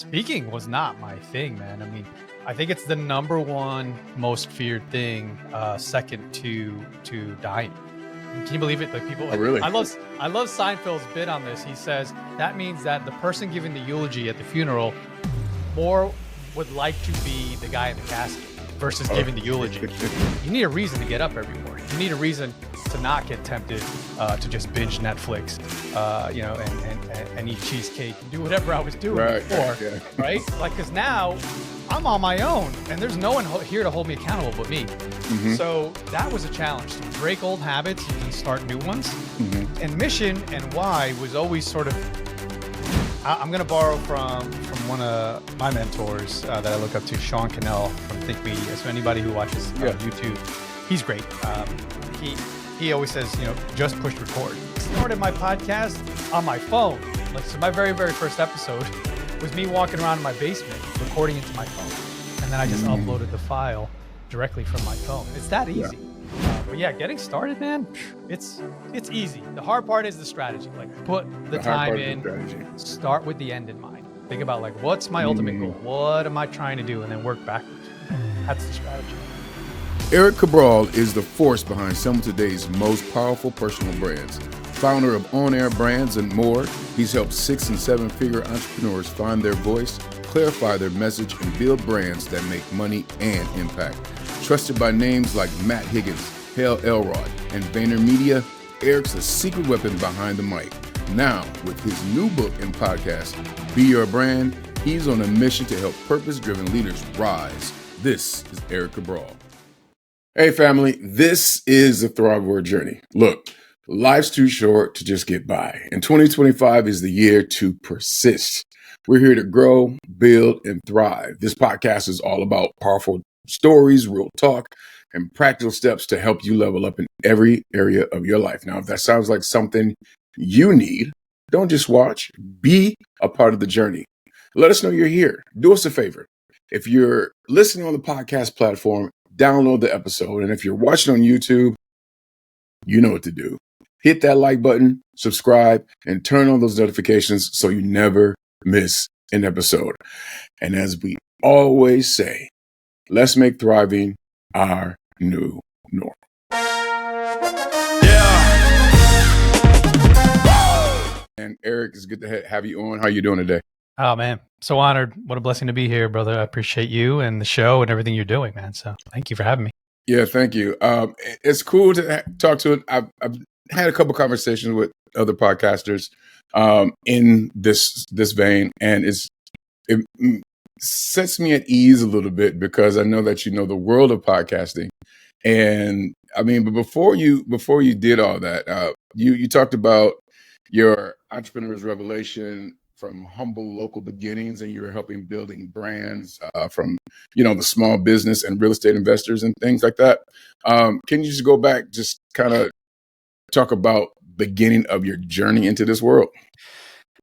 Speaking was not my thing, man. I mean, I think it's the number one most feared thing, second to dying. Can you believe it? Like people, Oh, really? I love Seinfeld's bit on this. He says that means that the person giving the eulogy at the funeral more would like to be the guy in the casket versus giving the eulogy. You need a reason to get up every morning. You need a reason to not get tempted to just binge Netflix, and eat cheesecake and do whatever I was doing before, right? Like, because now I'm on my own and there's no one here to hold me accountable but me. Mm-hmm. So that was a challenge to break old habits and start new ones. Mm-hmm. And mission and why was always sort of, I'm going to borrow from one of my mentors that I look up to, Sean Cannell from Think Media. So anybody who watches YouTube, he's great. He always says, just push record. I started my podcast on my phone. So my very, very first episode was me walking around in my basement, recording into my phone. And then I just uploaded the file directly from my phone. It's that easy. But getting started, man, it's easy. The hard part is the strategy. Like, put the time in, start with the end in mind. Think about, like, what's my ultimate goal? What am I trying to do? And then work backwards. That's the strategy. Erik Cabral is the force behind some of today's most powerful personal brands. Founder of On-Air Brands and more, he's helped 6- and 7-figure entrepreneurs find their voice, clarify their message, and build brands that make money and impact. Trusted by names like Matt Higgins, Hale Elrod, and VaynerMedia, Erik's the secret weapon behind the mic. Now, with his new book and podcast, Be Your Brand, he's on a mission to help purpose-driven leaders rise. This is Erik Cabral. Hey, family, this is the Thriveword journey. Look, life's too short to just get by, and 2025 is the year to persist. We're here to grow, build, and thrive. This podcast is all about powerful stories, real talk, and practical steps to help you level up in every area of your life. Now, if that sounds like something you need, don't just watch, be a part of the journey. Let us know you're here. Do us a favor. If you're listening on the podcast platform, download the episode. And if you're watching on YouTube, you know what to do. Hit that like button, subscribe, and turn on those notifications so you never miss an episode. And as we always say, let's make thriving our new norm. And Erik, it's good to have you on. How are you doing today? Oh, man. So honored. What a blessing to be here, brother. I appreciate you and the show and everything you're doing, man. So thank you for having me. Yeah, thank you. It's cool to talk to it. I've had a couple conversations with other podcasters in this vein, and it sets me at ease a little bit because I know that you know the world of podcasting. And I mean, but before you did all that, you talked about your entrepreneur's revelation from humble local beginnings, and you were helping building brands from, the small business and real estate investors and things like that. Can you just go back, just kind of talk about beginning of your journey into this world?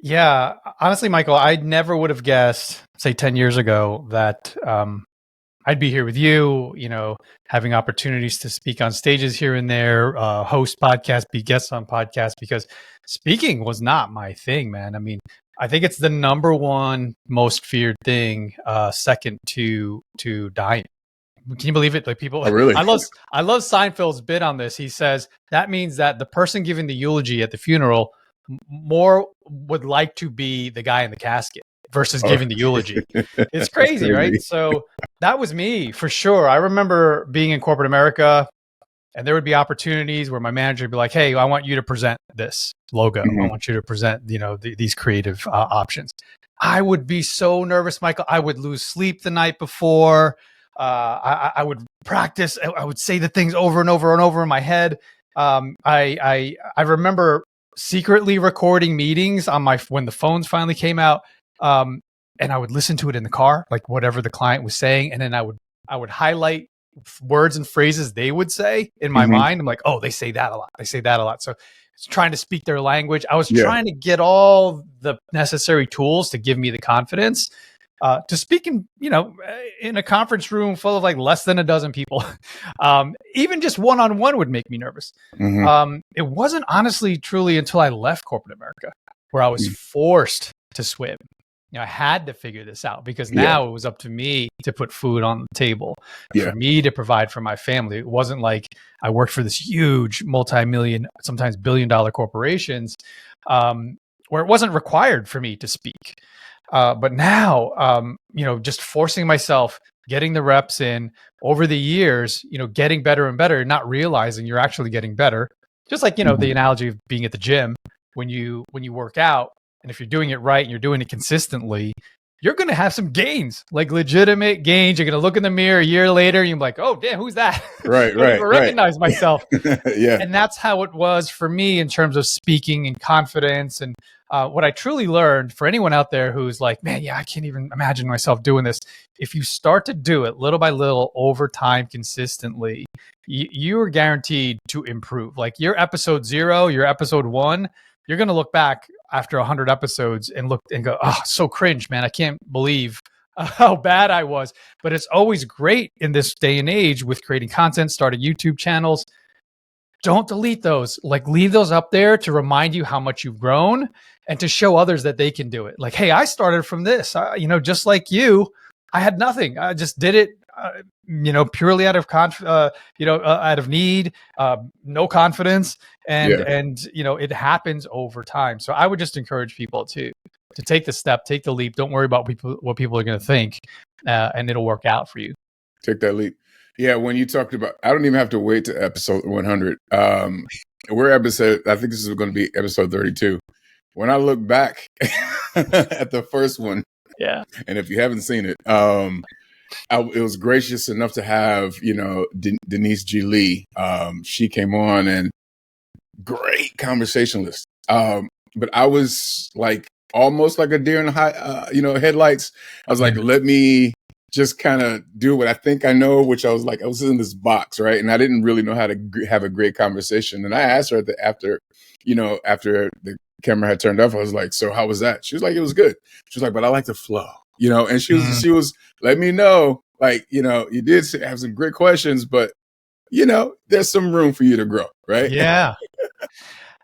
Yeah, honestly, Michael, I never would have guessed, say 10 years ago, that I'd be here with you, having opportunities to speak on stages here and there, host podcasts, be guests on podcasts, because speaking was not my thing, man. I mean, I think it's the number one most feared thing, second to dying. Can you believe it? Like people, Oh, really? I love Seinfeld's bit on this. He says that means that the person giving the eulogy at the funeral more would like to be the guy in the casket versus giving the eulogy. It's crazy, right? So that was me for sure. I remember being in corporate America, and there would be opportunities where my manager would be like, "Hey, I want you to present this logo. I want you to present, these creative options." I would be so nervous, Michael. I would lose sleep the night before. I would practice. I would say the things over and over and over in my head. I remember secretly recording meetings on when the phones finally came out. And I would listen to it in the car, like whatever the client was saying. And then I would highlight words and phrases they would say in my mind. I'm like, oh, they say that a lot. They say that a lot. So it's trying to speak their language. I was trying to get all the necessary tools to give me the confidence to speak in a conference room full of like less than a dozen people. Even just one-on-one would make me nervous. It wasn't honestly, truly until I left corporate America where I was forced to swim. I had to figure this out because Yeah. now it was up to me to put food on the table, Yeah. for me to provide for my family. It wasn't like I worked for this huge multi-million, sometimes billion-dollar corporations, where it wasn't required for me to speak. But now, just forcing myself, getting the reps in over the years, getting better and better, not realizing you're actually getting better. Just like, the analogy of being at the gym, when you work out, and if you're doing it right and you're doing it consistently, you're going to have some gains, like legitimate gains. You're going to look in the mirror a year later and you're like, oh, damn, who's that? Right. I don't even Right. recognize myself. Yeah. And that's how it was for me in terms of speaking and confidence. And what I truly learned, for anyone out there who's like, man, yeah, I can't even imagine myself doing this. If you start to do it little by little over time consistently, you are guaranteed to improve. Like your episode 0, your episode 1, you're going to look back after 100 episodes and look and go, oh, so cringe, man. I can't believe how bad I was. But it's always great in this day and age with creating content, starting YouTube channels. Don't delete those. Like, leave those up there to remind you how much you've grown and to show others that they can do it. Like, hey, I started from this, just like you. I had nothing. I just did it, purely out of out of need, no confidence, and it happens over time. So I would just encourage people to take the step, take the leap. Don't worry about what people are going to think, and it'll work out for you. Take that leap. Yeah, when you talked about, I don't even have to wait to episode 100. We're episode, I think this is going to be episode 32. When I look back at the first one, yeah, and if you haven't seen it, it was gracious enough to have, Denise G. Lee. She came on and great conversationalist. But I was like almost like a deer in the headlights. I was like, let me just kind of do what I think I know, which I was in this box, right? And I didn't really know how to have a great conversation. And I asked her after the camera had turned off, I was like, so how was that? She was like, it was good. She was like, but I like the flow, and she was let me know, like, you did have some great questions, but there's some room for you to grow, right? Yeah.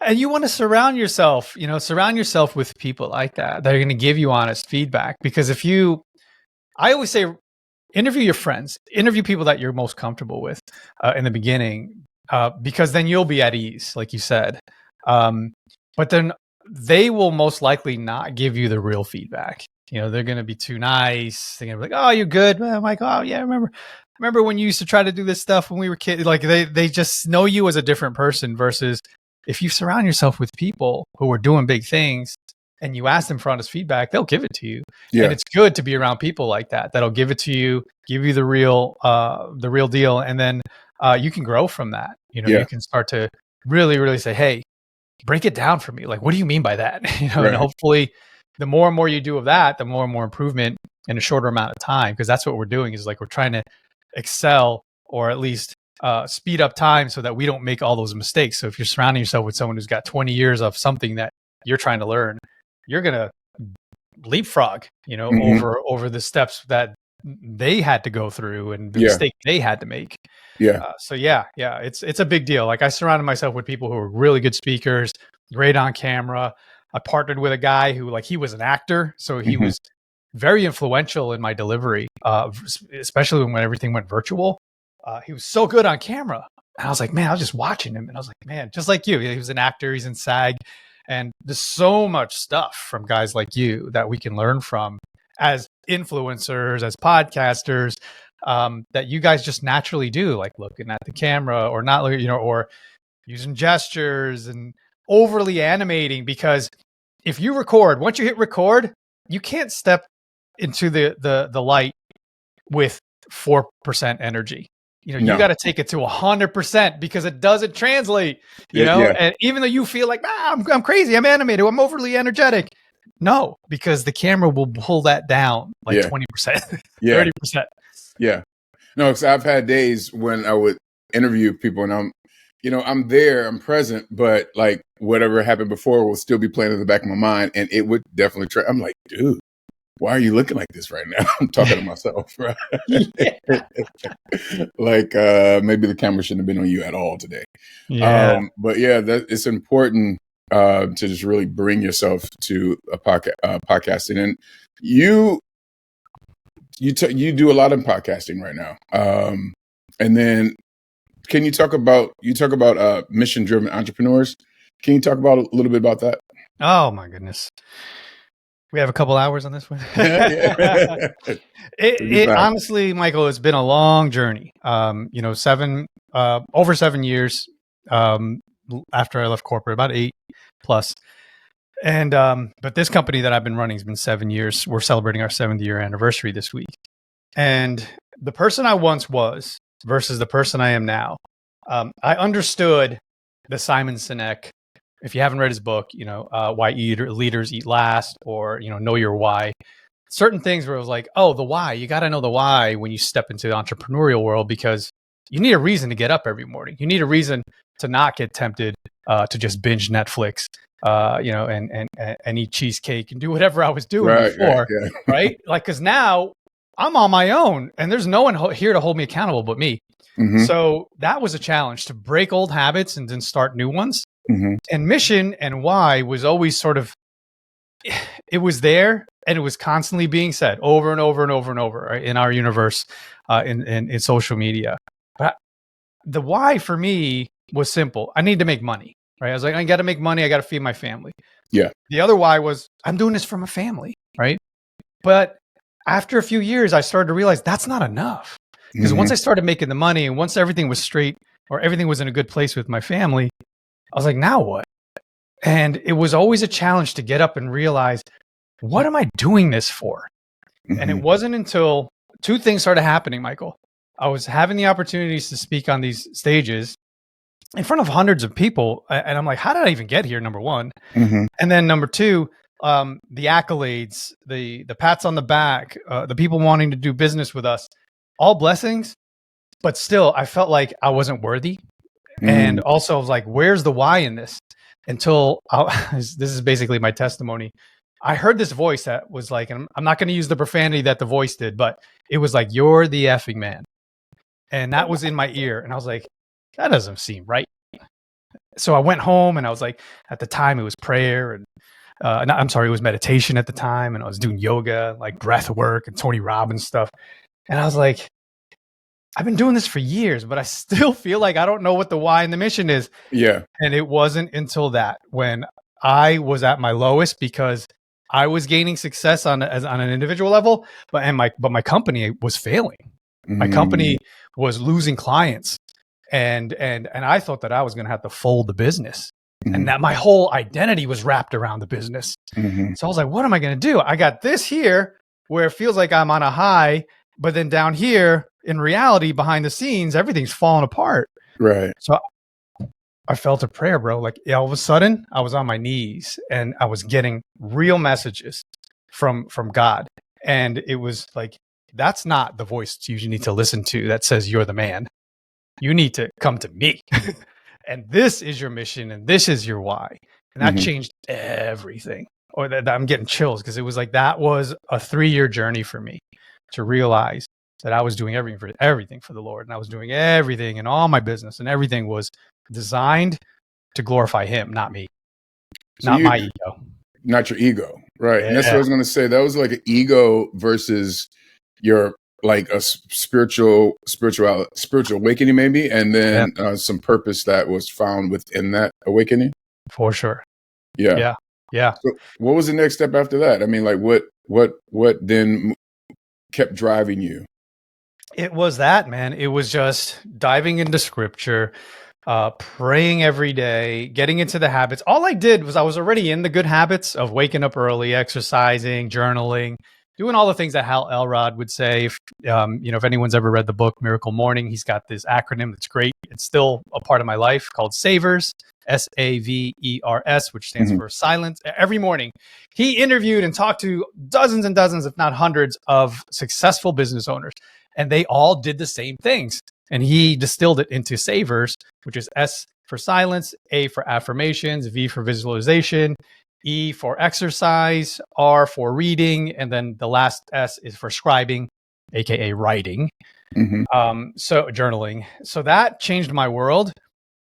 And you want to surround yourself with people like that are going to give you honest feedback. Because I always say, interview your friends, interview people that you're most comfortable with in the beginning, because then you'll be at ease, like you said. But then they will most likely not give you the real feedback. They're going to be too nice. They're going to be like, oh, you're good. I'm like, oh, yeah, remember when you used to try to do this stuff when we were kids? Like they just know you as a different person, versus if you surround yourself with people who are doing big things and you ask them for honest feedback, they'll give it to you. Yeah. And it's good to be around people like that, that'll give it to you, give you the real deal. And then you can grow from that. You can start to really, really say, hey, break it down for me. Like, what do you mean by that? Right. And hopefully the more and more you do of that, the more and more improvement in a shorter amount of time. Because that's what we're doing, is like, we're trying to excel, or at least speed up time so that we don't make all those mistakes. So if you're surrounding yourself with someone who's got 20 years of something that you're trying to learn, you're going to leapfrog, over the steps that they had to go through and the mistake they had to make. Yeah. It's a big deal. Like, I surrounded myself with people who were really good speakers, great on camera. I partnered with a guy who, he was an actor, so he was very influential in my delivery, especially when everything went virtual. He was so good on camera. And I was like, man, I was just watching him, and I was like, man, just like you, he was an actor, he's in SAG. And there's so much stuff from guys like you that we can learn from as influencers, as podcasters, that you guys just naturally do, like looking at the camera, or not, or using gestures and overly animating. Because if you record, once you hit record, you can't step into the light with 4% energy. You got to take it to 100%, because it doesn't translate, and even though you feel like, I'm crazy, I'm animated, I'm overly energetic. No, because the camera will pull that down 20%, 30%. Yeah. No, because I've had days when I would interview people and I'm there, I'm present, but like whatever happened before will still be playing in the back of my mind. And it would definitely I'm like, dude, why are you looking like this right now? I'm talking to myself, right? Like, maybe the camera shouldn't have been on you at all today. Yeah. But yeah, it's important to just really bring yourself to a podcasting. And you do a lot of podcasting right now. And then can you talk about mission driven entrepreneurs? Can you talk about a little bit about that? Oh my goodness. We have a couple hours on this one. It honestly, Michael, it's been a long journey. Over 7 years after I left corporate, about 8 plus. And but this company that I've been running has been 7 years. We're celebrating our 7th year anniversary this week. And the person I once was versus the person I am now, I understood the Simon Sinek. If you haven't read his book, why leaders eat last, or know your why. Certain things where it was like, oh, the why. You got to know the why when you step into the entrepreneurial world, because you need a reason to get up every morning. You need a reason to not get tempted to just binge Netflix, and eat cheesecake and do whatever I was doing before, right? Like, because now I'm on my own, and there's no one here to hold me accountable but me. Mm-hmm. So that was a challenge, to break old habits and then start new ones. Mm-hmm. And mission and why was always sort of, it was there, and it was constantly being said over and over and over and over, right, in our universe, in social media. But the why for me was simple. I need to make money, right? I was like, I got to make money. I got to feed my family. Yeah. The other why was, I'm doing this for my family, right? But after a few years, I started to realize that's not enough. Because once I started making the money, and once everything was straight, or everything was in a good place with my family, I was like, now what? And it was always a challenge to get up and realize, what am I doing this for? Mm-hmm. And it wasn't until 2 things started happening, Michael. I was having the opportunities to speak on these stages in front of hundreds of people. And I'm like, how did I even get here? Number one. Mm-hmm. And then number 2, the accolades, the pats on the back, the people wanting to do business with us, all blessings. But still, I felt like I wasn't worthy. Mm. And also I was like, where's the why in this? Until this is basically my testimony. I heard this voice that was like, and I'm not going to use the profanity that the voice did, but it was like, you're the effing man. And that was in my ear. And I was like, that doesn't seem right. So I went home, and I was like, at the time it was prayer, and it was meditation at the time. And I was doing yoga, like breath work and Tony Robbins stuff. And I was like, I've been doing this for years, but I still feel like I don't know what the why and the mission is. Yeah. And it wasn't until that, when I was at my lowest, because I was gaining success on an individual level, but my company was failing. Mm-hmm. My company was losing clients, and I thought that I was going to have to fold the business, mm-hmm. and that my whole identity was wrapped around the business. Mm-hmm. So I was like, what am I going to do? I got this here where it feels like I'm on a high, but then down here, in reality, behind the scenes, everything's falling apart. Right. So I felt a prayer, bro. Like, all of a sudden, I was on my knees, and I was getting real messages from God. And it was like, that's not the voice you usually need to listen to that says you're the man. You need to come to me. And this is your mission, and this is your why. And that mm-hmm. changed everything. Or that I'm getting chills, because it was like, that was a 3-year journey for me to realize that I was doing everything for the Lord, and I was doing everything, and all my business and everything was designed to glorify Him, not me, not my ego, not your ego, right? Yeah. And that's what I was going to say. That was like an ego versus your, like, a spiritual awakening, maybe, and then some purpose that was found within that awakening. For sure. Yeah. So what was the next step after that? I mean, like, what then kept driving you? It was that, man. It was just diving into scripture, praying every day, getting into the habits. All I did was, I was already in the good habits of waking up early, exercising, journaling, doing all the things that Hal Elrod would say. If anyone's ever read the book Miracle Morning, he's got this acronym that's great. It's still a part of my life, called SAVERS, SAVERS, which stands mm-hmm. for silence. Every morning, he interviewed and talked to dozens and dozens, if not hundreds, of successful business owners. And they all did the same things. And he distilled it into SAVERS, which is S for silence, A for affirmations, V for visualization, E for exercise, R for reading, and then the last S is for scribing, aka writing. Mm-hmm. So journaling. So that changed my world.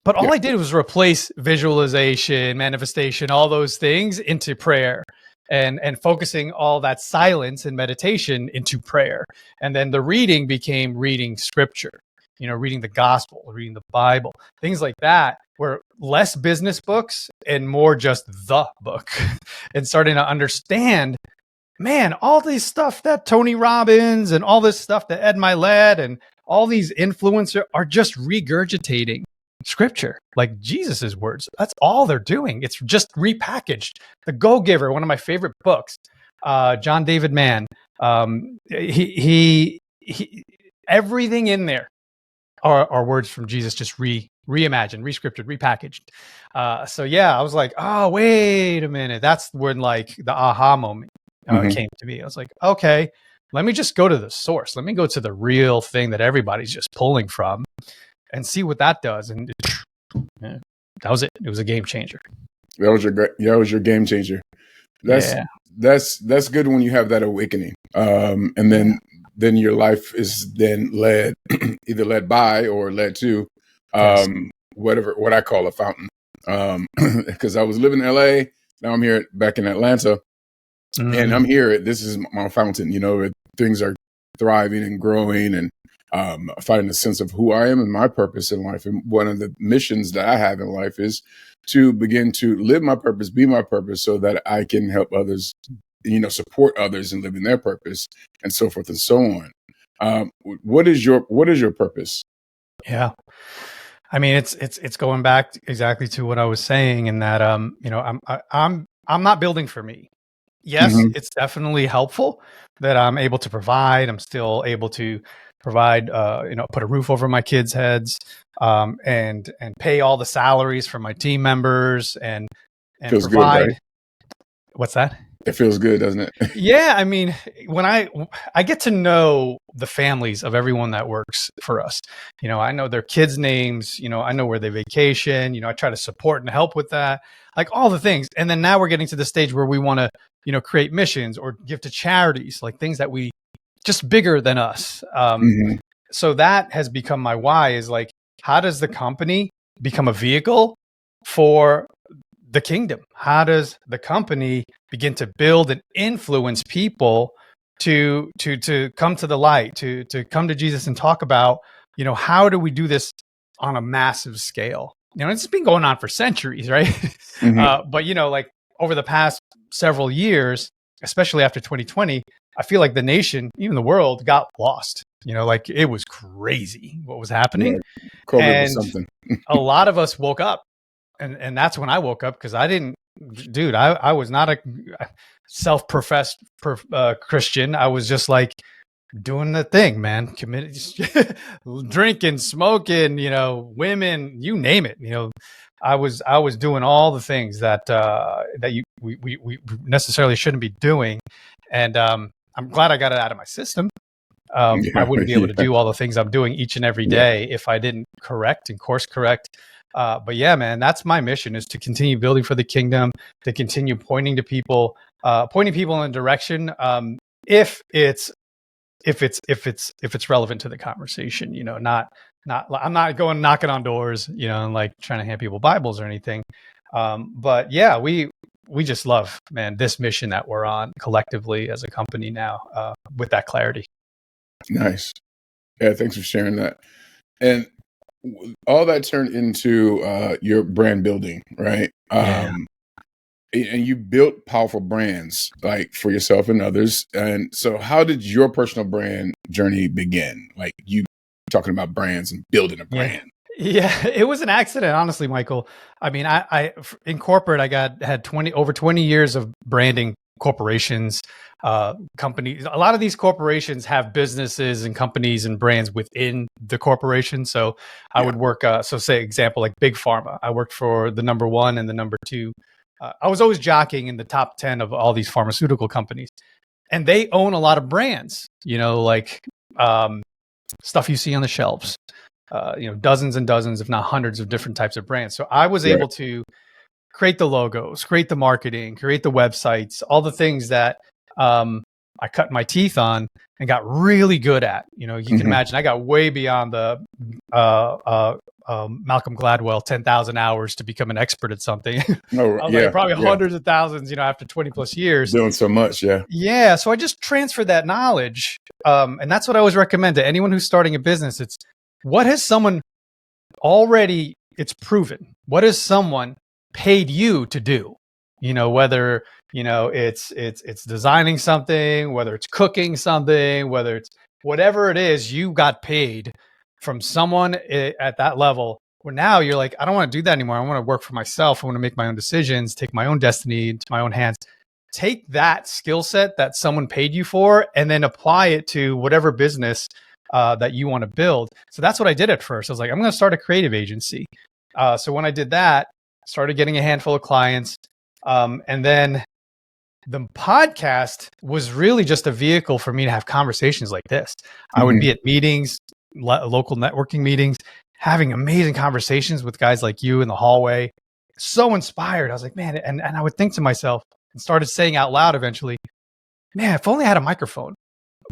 But all I did was replace visualization, manifestation, all those things into prayer, and focusing all that silence and meditation into prayer. And then the reading became reading scripture, reading the gospel, reading the Bible, things like that, were less business books and more just the book and starting to understand, man, all this stuff that Tony Robbins and all this stuff that Ed Milet and all these influencers are just regurgitating scripture, like Jesus's words. That's all they're doing. It's just repackaged. The Go-Giver, one of my favorite books, John David Mann. He everything in there are words from Jesus, just reimagined, rescripted, repackaged. So yeah, I was like, oh, wait a minute. That's when like the aha moment came to me. I was like, okay, let me just go to the source. Let me go to the real thing that everybody's just pulling from and see what that does. And that was it. It was a game changer. That was your game changer. That's good when you have that awakening. And then your life is then led, either led by or led to what I call a fountain. Because I was living in LA, now I'm here back in Atlanta, and I'm here. This is my fountain. Things are thriving and growing, and finding a sense of who I am and my purpose in life. And one of the missions that I have in life is to begin to live my purpose, be my purpose, so that I can help others, support others in living their purpose, and so forth and so on. What is your purpose? Yeah. I mean, it's going back exactly to what I was saying, in that, I'm not building for me. Yes, it's definitely helpful that I'm able to provide. I'm still able to provide, put a roof over my kids' heads, and pay all the salaries for my team members, and feels provide. Good, right? What's that? It feels good, doesn't it? Yeah, I mean, when I get to know the families of everyone that works for us, I know their kids' names, I know where they vacation, I try to support and help with that, like all the things. And then now we're getting to the stage where we want to, create missions or give to charities, like things that we just bigger than us. So that has become my why, is like, how does the company become a vehicle for the kingdom? How does the company begin to build and influence people to come to the light, to come to Jesus and talk about, how do we do this on a massive scale? It's been going on for centuries, right? But like over the past several years, especially after 2020, I feel like the nation, even the world, got lost. Like it was crazy what was happening. Yeah, COVID was something. A lot of us woke up. And that's when I woke up, because I was not a self-professed Christian. I was just like doing the thing, man, committed, drinking, smoking, women, you name it. I was doing all the things that we necessarily shouldn't be doing. And I'm glad I got it out of my system. I wouldn't be able to do all the things I'm doing each and every day if I didn't correct and course correct. But yeah, man, that's my mission, is to continue building for the kingdom, to continue pointing people in a direction. If it's relevant to the conversation, not I'm not going knocking on doors, and like trying to hand people Bibles or anything. But yeah, we just love, man, this mission that we're on collectively as a company now, with that clarity. Nice. Yeah. Thanks for sharing that. And all that turned into your brand building, right? And you built powerful brands, like for yourself and others. And so how did your personal brand journey begin? Like, you talking about brands and building a brand. Yeah, it was an accident, honestly, Michael. I mean, I in corporate, had over 20 years of branding corporations, companies. A lot of these corporations have businesses and companies and brands within the corporation. So I would work, say example, like Big Pharma. I worked for the number 1 and the number 2. I was always jockeying in the top 10 of all these pharmaceutical companies, and they own a lot of brands, like stuff you see on the shelves, dozens and dozens, if not hundreds of different types of brands. So I was able to create the logos, create the marketing, create the websites, all the things that I cut my teeth on and got really good at. You can imagine I got way beyond the Malcolm Gladwell, 10,000 hours to become an expert at something. Oh, I was yeah, like, probably yeah. hundreds of thousands, after 20 plus years. Doing so much, yeah. Yeah. So I just transferred that knowledge. And that's what I always recommend to anyone who's starting a business. It's what has someone already, it's proven. What has someone paid you to do? Whether, it's designing something, whether it's cooking something, whether it's whatever it is, you got paid from someone at that level where now you're like, I don't want to do that anymore. I want to work for myself. I want to make my own decisions, take my own destiny into my own hands. Take that skill set that someone paid you for and then apply it to whatever business that you want to build. So that's what I did at first. I was like, I'm going to start a creative agency. So when I did that, I started getting a handful of clients. And then the podcast was really just a vehicle for me to have conversations like this. I would be at meetings, local networking meetings, having amazing conversations with guys like you in the hallway. So inspired. I was like, man, and I would think to myself and started saying out loud eventually, man, if only I had a microphone,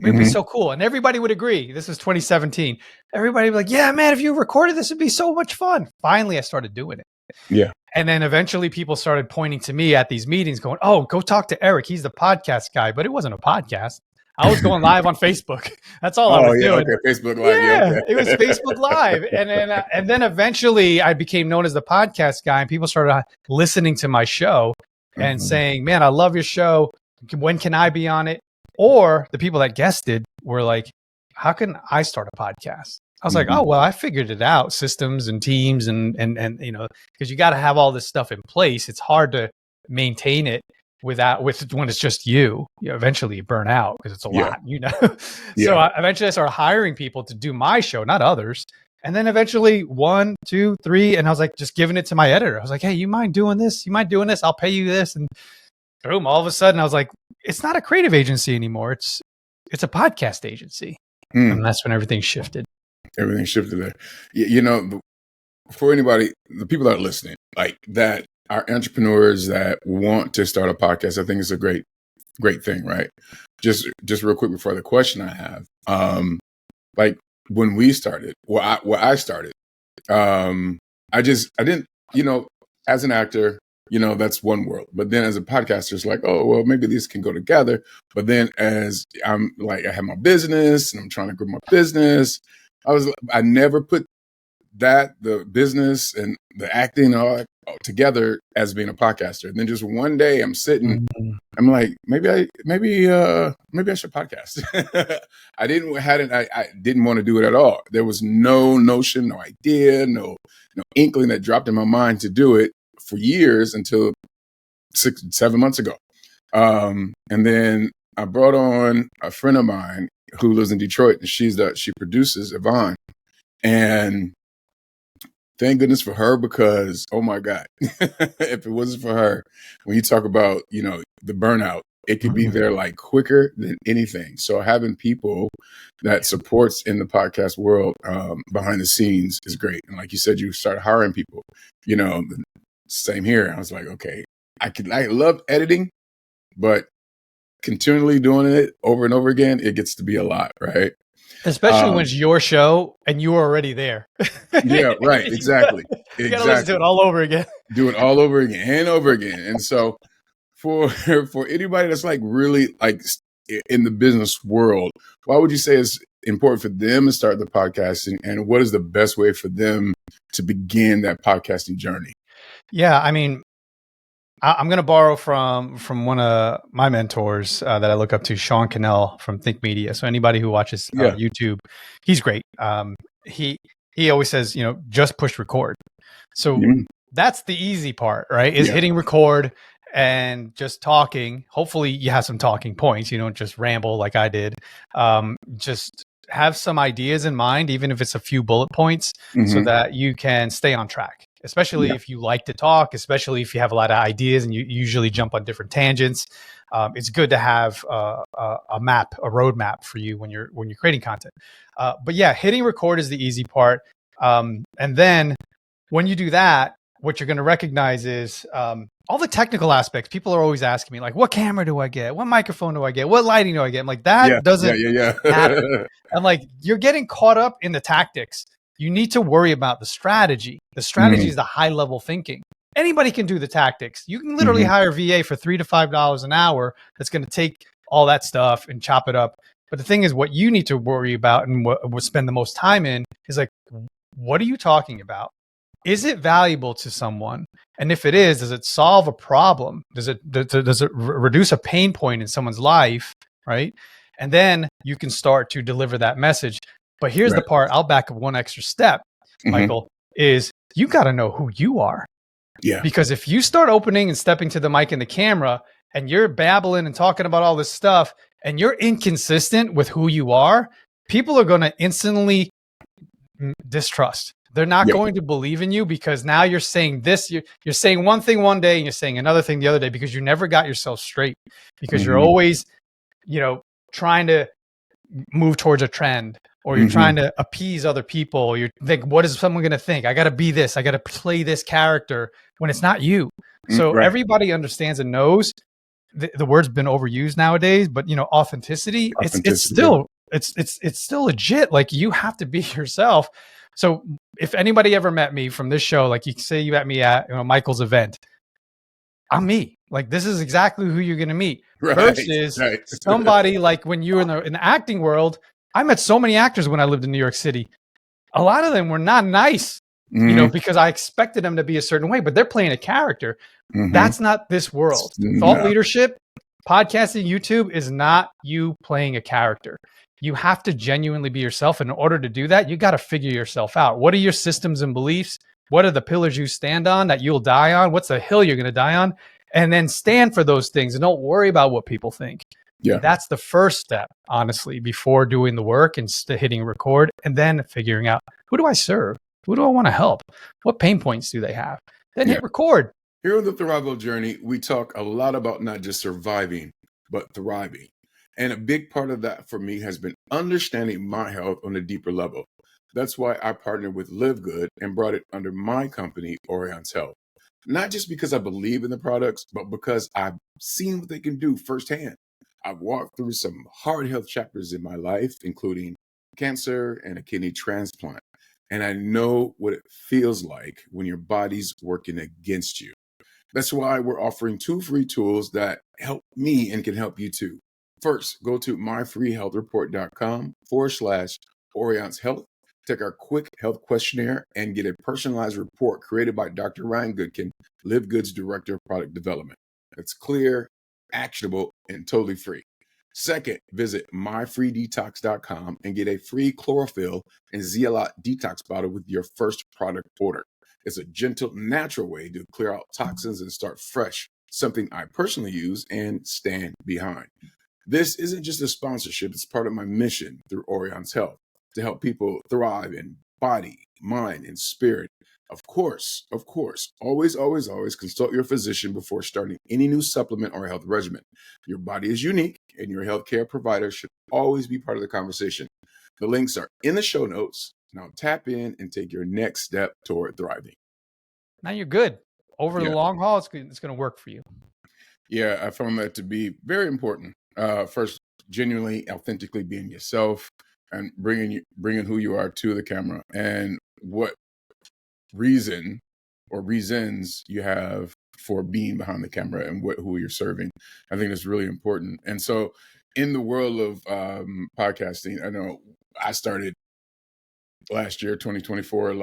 it'd be so cool. And everybody would agree. This was 2017. Everybody would be like, yeah, man, if you recorded this, it'd be so much fun. Finally, I started doing it. Yeah. And then eventually people started pointing to me at these meetings going, oh, go talk to Erik. He's the podcast guy. But it wasn't a podcast. I was going live on Facebook. That's all I was doing. Okay. Facebook Live. Yeah, it was Facebook Live. And then eventually I became known as the podcast guy. And people started listening to my show and saying, man, I love your show. When can I be on it? Or the people that guested were like, how can I start a podcast? I was like, oh, well, I figured it out, systems and teams and because you got to have all this stuff in place. It's hard to maintain it when it's just you. Eventually you burn out because it's a lot, So eventually I started hiring people to do my show, not others. And then eventually 1, 2, 3, and I was like, just giving it to my editor. I was like, hey, you mind doing this? You mind doing this? I'll pay you this. And boom, all of a sudden I was like, it's not a creative agency anymore. It's a podcast agency. And that's when everything shifted. Everything shifted there. For anybody, the people that are listening, like that are entrepreneurs that want to start a podcast, I think it's a great thing, right? Just real quick before the question I have, like when we started, I started, I didn't, as an actor, that's one world. But then as a podcaster, it's like, oh, well, maybe these can go together. But then as I'm like, I have my business and I'm trying to grow my business. I never put the business and the acting all together as being a podcaster. And then just one day I'm sitting, I'm like, maybe I should podcast. I didn't want to do it at all. There was no notion, no idea, no inkling that dropped in my mind to do it for years until 6-7 months ago. And then I brought on a friend of mine who lives in Detroit, and she produces Yvonne. And thank goodness for her, because, oh my God, if it wasn't for her, when you talk about, the burnout, it could be there like quicker than anything. So having people that supports in the podcast world behind the scenes is great. And like you said, you start hiring people, same here. I was like, okay, I love editing, but continually doing it over and over again, it gets to be a lot, right? Especially when it's your show and you were already there. Yeah, right. Exactly. You gotta listen to it all over again. Do it all over again and over again. And so for anybody that's like really like in the business world, why would you say it's important for them to start the podcasting, and what is the best way for them to begin that podcasting journey? Yeah, I mean, I'm going to borrow from one of my mentors that I look up to, Sean Cannell from Think Media. So anybody who watches YouTube, he's great. He always says, just push record. So that's the easy part, right? Is hitting record and just talking. Hopefully you have some talking points. You don't just ramble like I did. Just have some ideas in mind, even if it's a few bullet points, so that you can stay on track. Especially if you like to talk, especially if you have a lot of ideas and you usually jump on different tangents. It's good to have a roadmap for you when you're creating content. But yeah, hitting record is the easy part. And then when you do that, what you're going to recognize is all the technical aspects. People are always asking me, like, what camera do I get? What microphone do I get? What lighting do I get? I'm like, that doesn't matter. I'm like, you're getting caught up in the tactics. You need to worry about the strategy. The strategy is the high level thinking. Anybody can do the tactics. You can literally hire VA for $3 to $5 an hour that's going to take all that stuff and chop it up. But the thing is, what you need to worry about and what we'll spend the most time in is like, what are you talking about? Is it valuable to someone? And if it is, does it solve a problem? Does it reduce a pain point in someone's life? Right. And then you can start to deliver that message. But here's the part, I'll back up one extra step, Michael, is you got to know who you are. Yeah. Because if you start opening and stepping to the mic and the camera and you're babbling and talking about all this stuff and you're inconsistent with who you are, people are going to instantly distrust. They're not going to believe in you because now you're saying this, you're saying one thing one day and you're saying another thing the other day because you never got yourself straight, because you're always, trying to move towards a trend, or you're trying to appease other people. Or you think, what is someone going to think? I got to be this. I got to play this character when it's not you. So everybody understands and knows the word's been overused nowadays, but authenticity. It's still legit. Like, you have to be yourself. So if anybody ever met me from this show, like you say you met me at Michael's event, I'm me. Like, this is exactly who you're going to meet. Versus somebody like when you're in the acting world. I met so many actors when I lived in New York City. A lot of them were not nice, because I expected them to be a certain way, but they're playing a character. That's not this world. Thought leadership, podcasting, YouTube is not you playing a character. You have to genuinely be yourself. In order to do that, you got to figure yourself out. What are your systems and beliefs? What are the pillars you stand on that you'll die on? What's the hill you're going to die on? And then stand for those things and don't worry about what people think. Yeah. That's the first step, honestly, before doing the work and hitting record, and then figuring out, who do I serve? Who do I want to help? What pain points do they have? Then hit record. Here on the Thrival Journey, we talk a lot about not just surviving, but thriving. And a big part of that for me has been understanding my health on a deeper level. That's why I partnered with Live Good and brought it under my company, oneself. Not just because I believe in the products, but because I've seen what they can do firsthand. I've walked through some hard health chapters in my life, including cancer and a kidney transplant. And I know what it feels like when your body's working against you. That's why we're offering 2 free tools that help me and can help you too. First, go to myfreehealthreport.com/OrionsHealth. Take our quick health questionnaire and get a personalized report created by Dr. Ryan Goodkin, Live Good's Director of Product Development. It's clear, actionable, and totally free. Second, visit myfreedetox.com and get a free chlorophyll and zeolite detox bottle with your first product order. It's a gentle, natural way to clear out toxins and start fresh, something I personally use and stand behind. This isn't just a sponsorship, it's part of my mission through Orion's Health, to help people thrive in body, mind, and spirit. Of course, always consult your physician before starting any new supplement or health regimen. Your body is unique, and your healthcare provider should always be part of the conversation. The links are in the show notes. Now tap in and take your next step toward thriving. Now you're good. Over the long haul, it's going to work for you. Yeah, I found that to be very important. First, genuinely, authentically being yourself and bringing who you are to the camera, and what reason or reasons you have for being behind the camera and who you're serving. I think that's really important. And so in the world of podcasting, I know I started last year, 2024,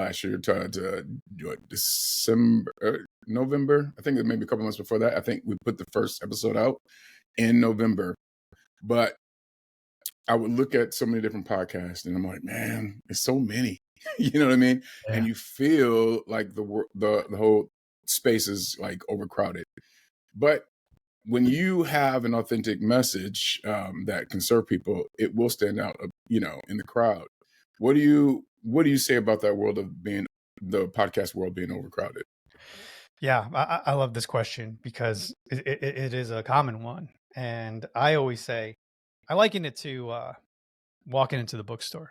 November. I think maybe a couple months before that. I think we put the first episode out in November. But I would look at so many different podcasts and I'm like, man, there's so many. You know what I mean? Yeah. And you feel like the whole space is like overcrowded. But when you have an authentic message that can serve people, it will stand out, in the crowd. What do you say about that world of the podcast world being overcrowded? Yeah, I love this question because it is a common one. And I always say, I liken it to walking into the bookstore.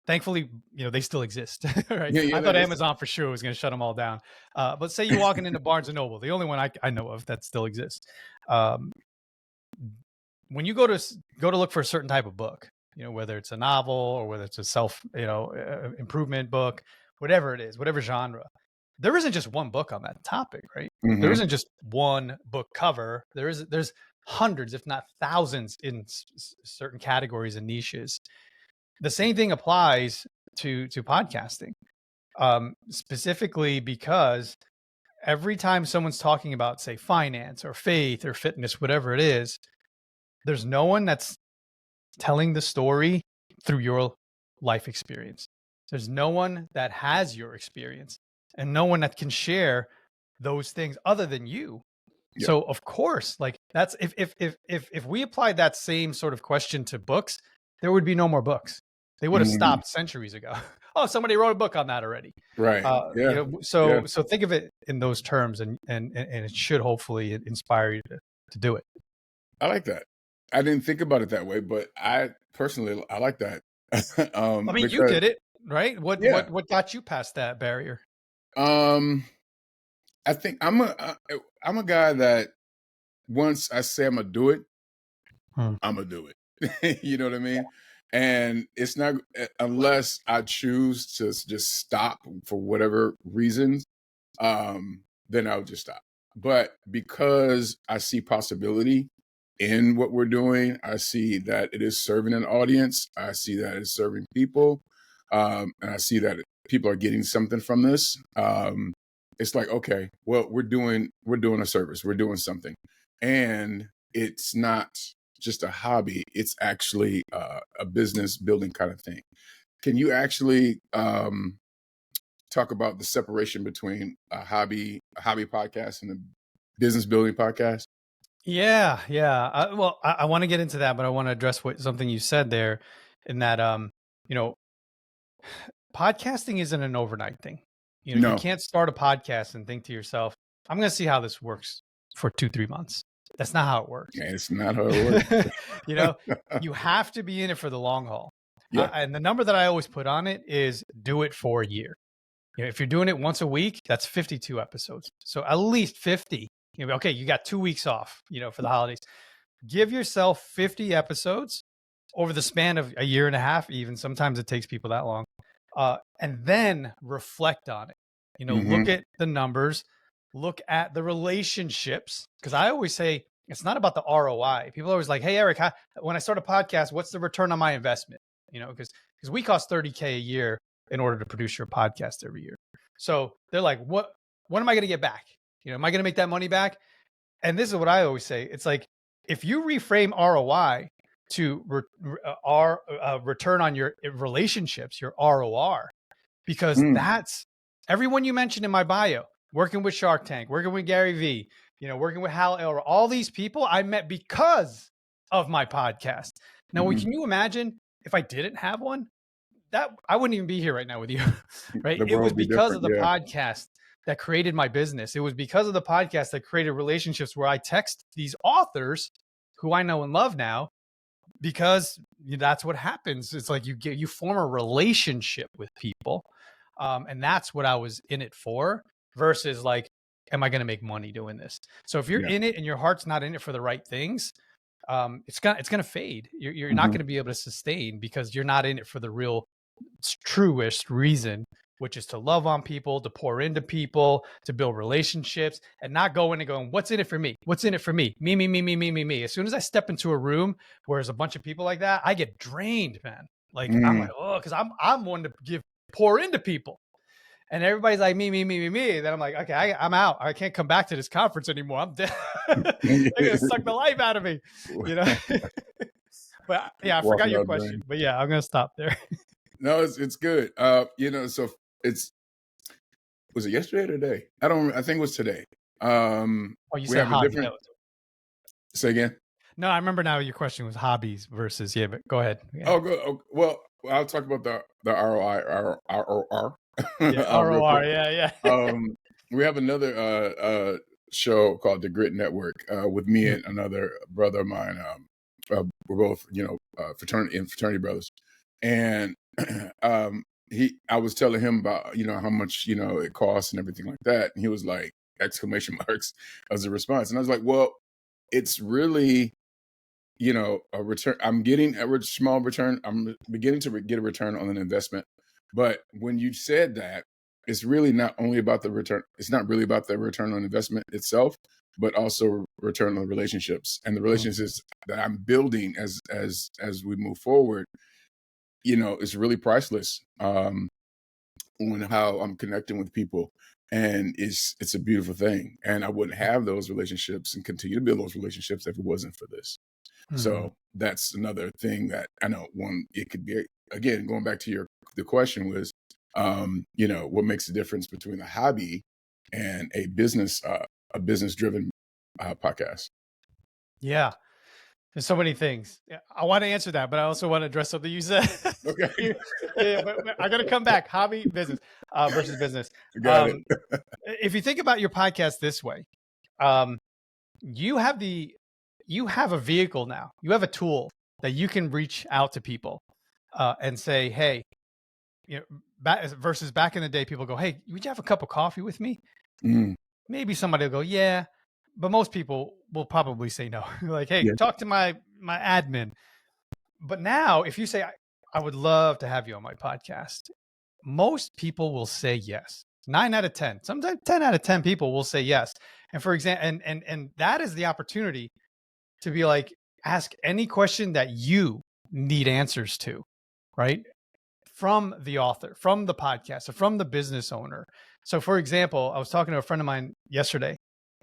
Thankfully, they still exist, right? I thought Amazon for sure was going to shut them all down. But say you're walking into Barnes & Noble, the only one I know of that still exists. When you go to look for a certain type of book, whether it's a novel or whether it's a self, improvement book, whatever it is, whatever genre, there isn't just one book on that topic, right? There isn't just one book cover. There's hundreds, if not thousands, in certain categories and niches. The same thing applies to podcasting, specifically because every time someone's talking about, say, finance or faith or fitness, whatever it is, there's no one that's telling the story through your life experience. There's no one that has your experience and no one that can share those things other than you. Yeah. So of course, like that's if we applied that same sort of question to books, there would be no more books. They would have stopped centuries ago. Oh, somebody wrote a book on that already. Right. Yeah. So think of it in those terms, and it should hopefully inspire you to do it. I like that. I didn't think about it that way, but I personally like that. I mean, because, you did it, right? What got you past that barrier? I think I'm a guy that once I say I'm gonna do it, I'm gonna do it. You know what I mean? And it's not unless I choose to just stop for whatever reasons, then I'll just stop. But because I see possibility in what we're doing, I see that it is serving an audience. I see that it's serving people, and I see that people are getting something from this. It's like, okay, well, we're doing a service, we're doing something, and it's not just a hobby. It's actually a business building kind of thing. Can you actually talk about the separation between a hobby podcast and a business building podcast? Yeah. Well, I want to get into that, but I want to address something you said there, in that podcasting isn't an overnight thing. You can't start a podcast and think to yourself, I'm going to see how this works for 2-3 months. That's not how it works. Yeah, it's not how it works. You have to be in it for the long haul. Yeah. And the number that I always put on it is do it for a year. If you're doing it once a week, that's 52 episodes. So at least 50. Okay, you got 2 weeks off, for the holidays. Give yourself 50 episodes over the span of a year and a half, even. Sometimes it takes people that long. And then reflect on it. Look at the numbers, look at the relationships. Because I always say it's not about the ROI. People are always like, hey, Eric, when I start a podcast, what's the return on my investment? Because we cost $30K a year in order to produce your podcast every year. So they're like, what am I going to get back? Am I going to make that money back? And this is what I always say. It's like, if you reframe ROI to return on your relationships, your ROR, because that's everyone you mentioned in my bio, working with Shark Tank, working with Gary Vee, working with Hal Elrod, all these people I met because of my podcast. Now, can you imagine if I didn't have one? That I wouldn't even be here right now with you, right? It was because of the podcast that created my business. It was because of the podcast that created relationships where I text these authors who I know and love now, because that's what happens. It's like you form a relationship with people. And that's what I was in it for, versus like, am I going to make money doing this? So if you're in it and your heart's not in it for the right things, it's going to fade. You're not going to be able to sustain, because you're not in it for the real truest reason, which is to love on people, to pour into people, to build relationships, and not go in and going, what's in it for me? What's in it for me? Me. As soon as I step into a room where there's a bunch of people like that, I get drained, man. Like I'm like, oh, because I'm one to pour into people. And everybody's like, me. Then I'm like, okay, I'm out. I can't come back to this conference anymore. I'm dead. They're gonna suck the life out of me, But yeah, I forgot your question. Brain. But yeah, I'm gonna stop there. No, it's good. So was it yesterday or today? I think it was today. You said hobby. Say again? No, I remember now. Your question was hobbies versus, but go ahead. Yeah. Oh, good. Oh, well, I'll talk about the ROI, ROR. ROR, yeah. We have another show called The Grit Network with me and another brother of mine. We're both, fraternity brothers. And I was telling him about, how much, it costs and everything like that. And he was like, exclamation marks as a response. And I was like, well, it's really a return. I'm getting a small return. I'm beginning to get a return on an investment. But when you said that, it's really not only about the return. It's not really about the return on investment itself, but also return on relationships and the relationships that I'm building as we move forward. Is really priceless. On how I'm connecting with people. And it's a beautiful thing. And I wouldn't have those relationships and continue to build those relationships if it wasn't for this. So that's another thing that I know it could be, again, going back to the question was, what makes the difference between a hobby and a business driven podcast? Yeah. There's so many things. Yeah, I want to answer that, but I also want to address something you said. Okay. but I got to come back. Hobby, business versus business. Got it. If you think about your podcast this way, you have a vehicle now. You have a tool that you can reach out to people and say, hey, versus back in the day, people go, hey, would you have a cup of coffee with me? Maybe somebody will go, yeah. But most people will probably say no. Like, hey, talk to my admin. But now, if you say, I would love to have you on my podcast, most people will say yes. 9 out of 10, sometimes 10 out of 10 people will say yes. And for example, and that is the opportunity to be like, ask any question that you need answers to, right? From the author, from the podcaster, from the business owner. So for example, I was talking to a friend of mine yesterday,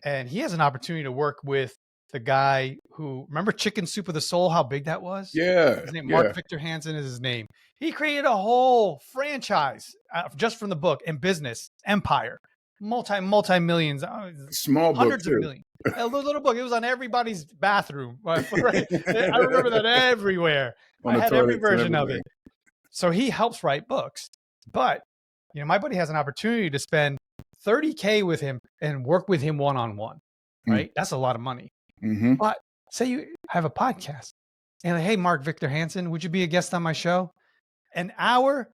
and he has an opportunity to work with the guy who, remember Chicken Soup of the Soul, how big that was? Yeah. His name, Mark Victor Hansen is his name. He created a whole franchise just from the book and business empire, multi-millions, small hundreds book of millions. A little book. It was on everybody's bathroom. Right? I remember that everywhere. I had every version of it. So he helps write books, but my buddy has an opportunity to spend $30K with him and work with him one-on-one, right? That's a lot of money. But say you have a podcast and hey, Mark Victor Hansen, would you be a guest on my show? An hour,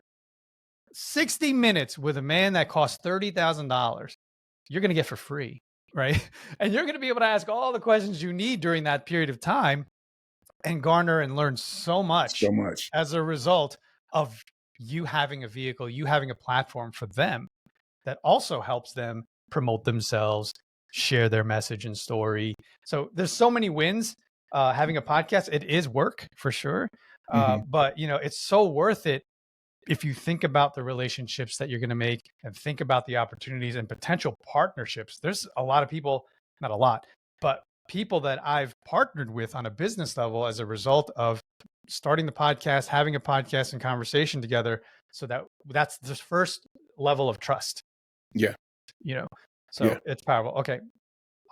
60 minutes with a man that costs $30,000, you're going to get for free, right? And you're going to be able to ask all the questions you need during that period of time and garner and learn so much as a result of you having a vehicle, you having a platform for them that also helps them promote themselves, share their message and story. So there's so many wins. Having a podcast, it is work for sure. But it's so worth it if you think about the relationships that you're going to make and think about the opportunities and potential partnerships. There's a lot of people, not a lot, but people that I've partnered with on a business level as a result of starting the podcast, having a podcast and conversation together. So that's the first level of trust. Yeah. So it's powerful. Okay.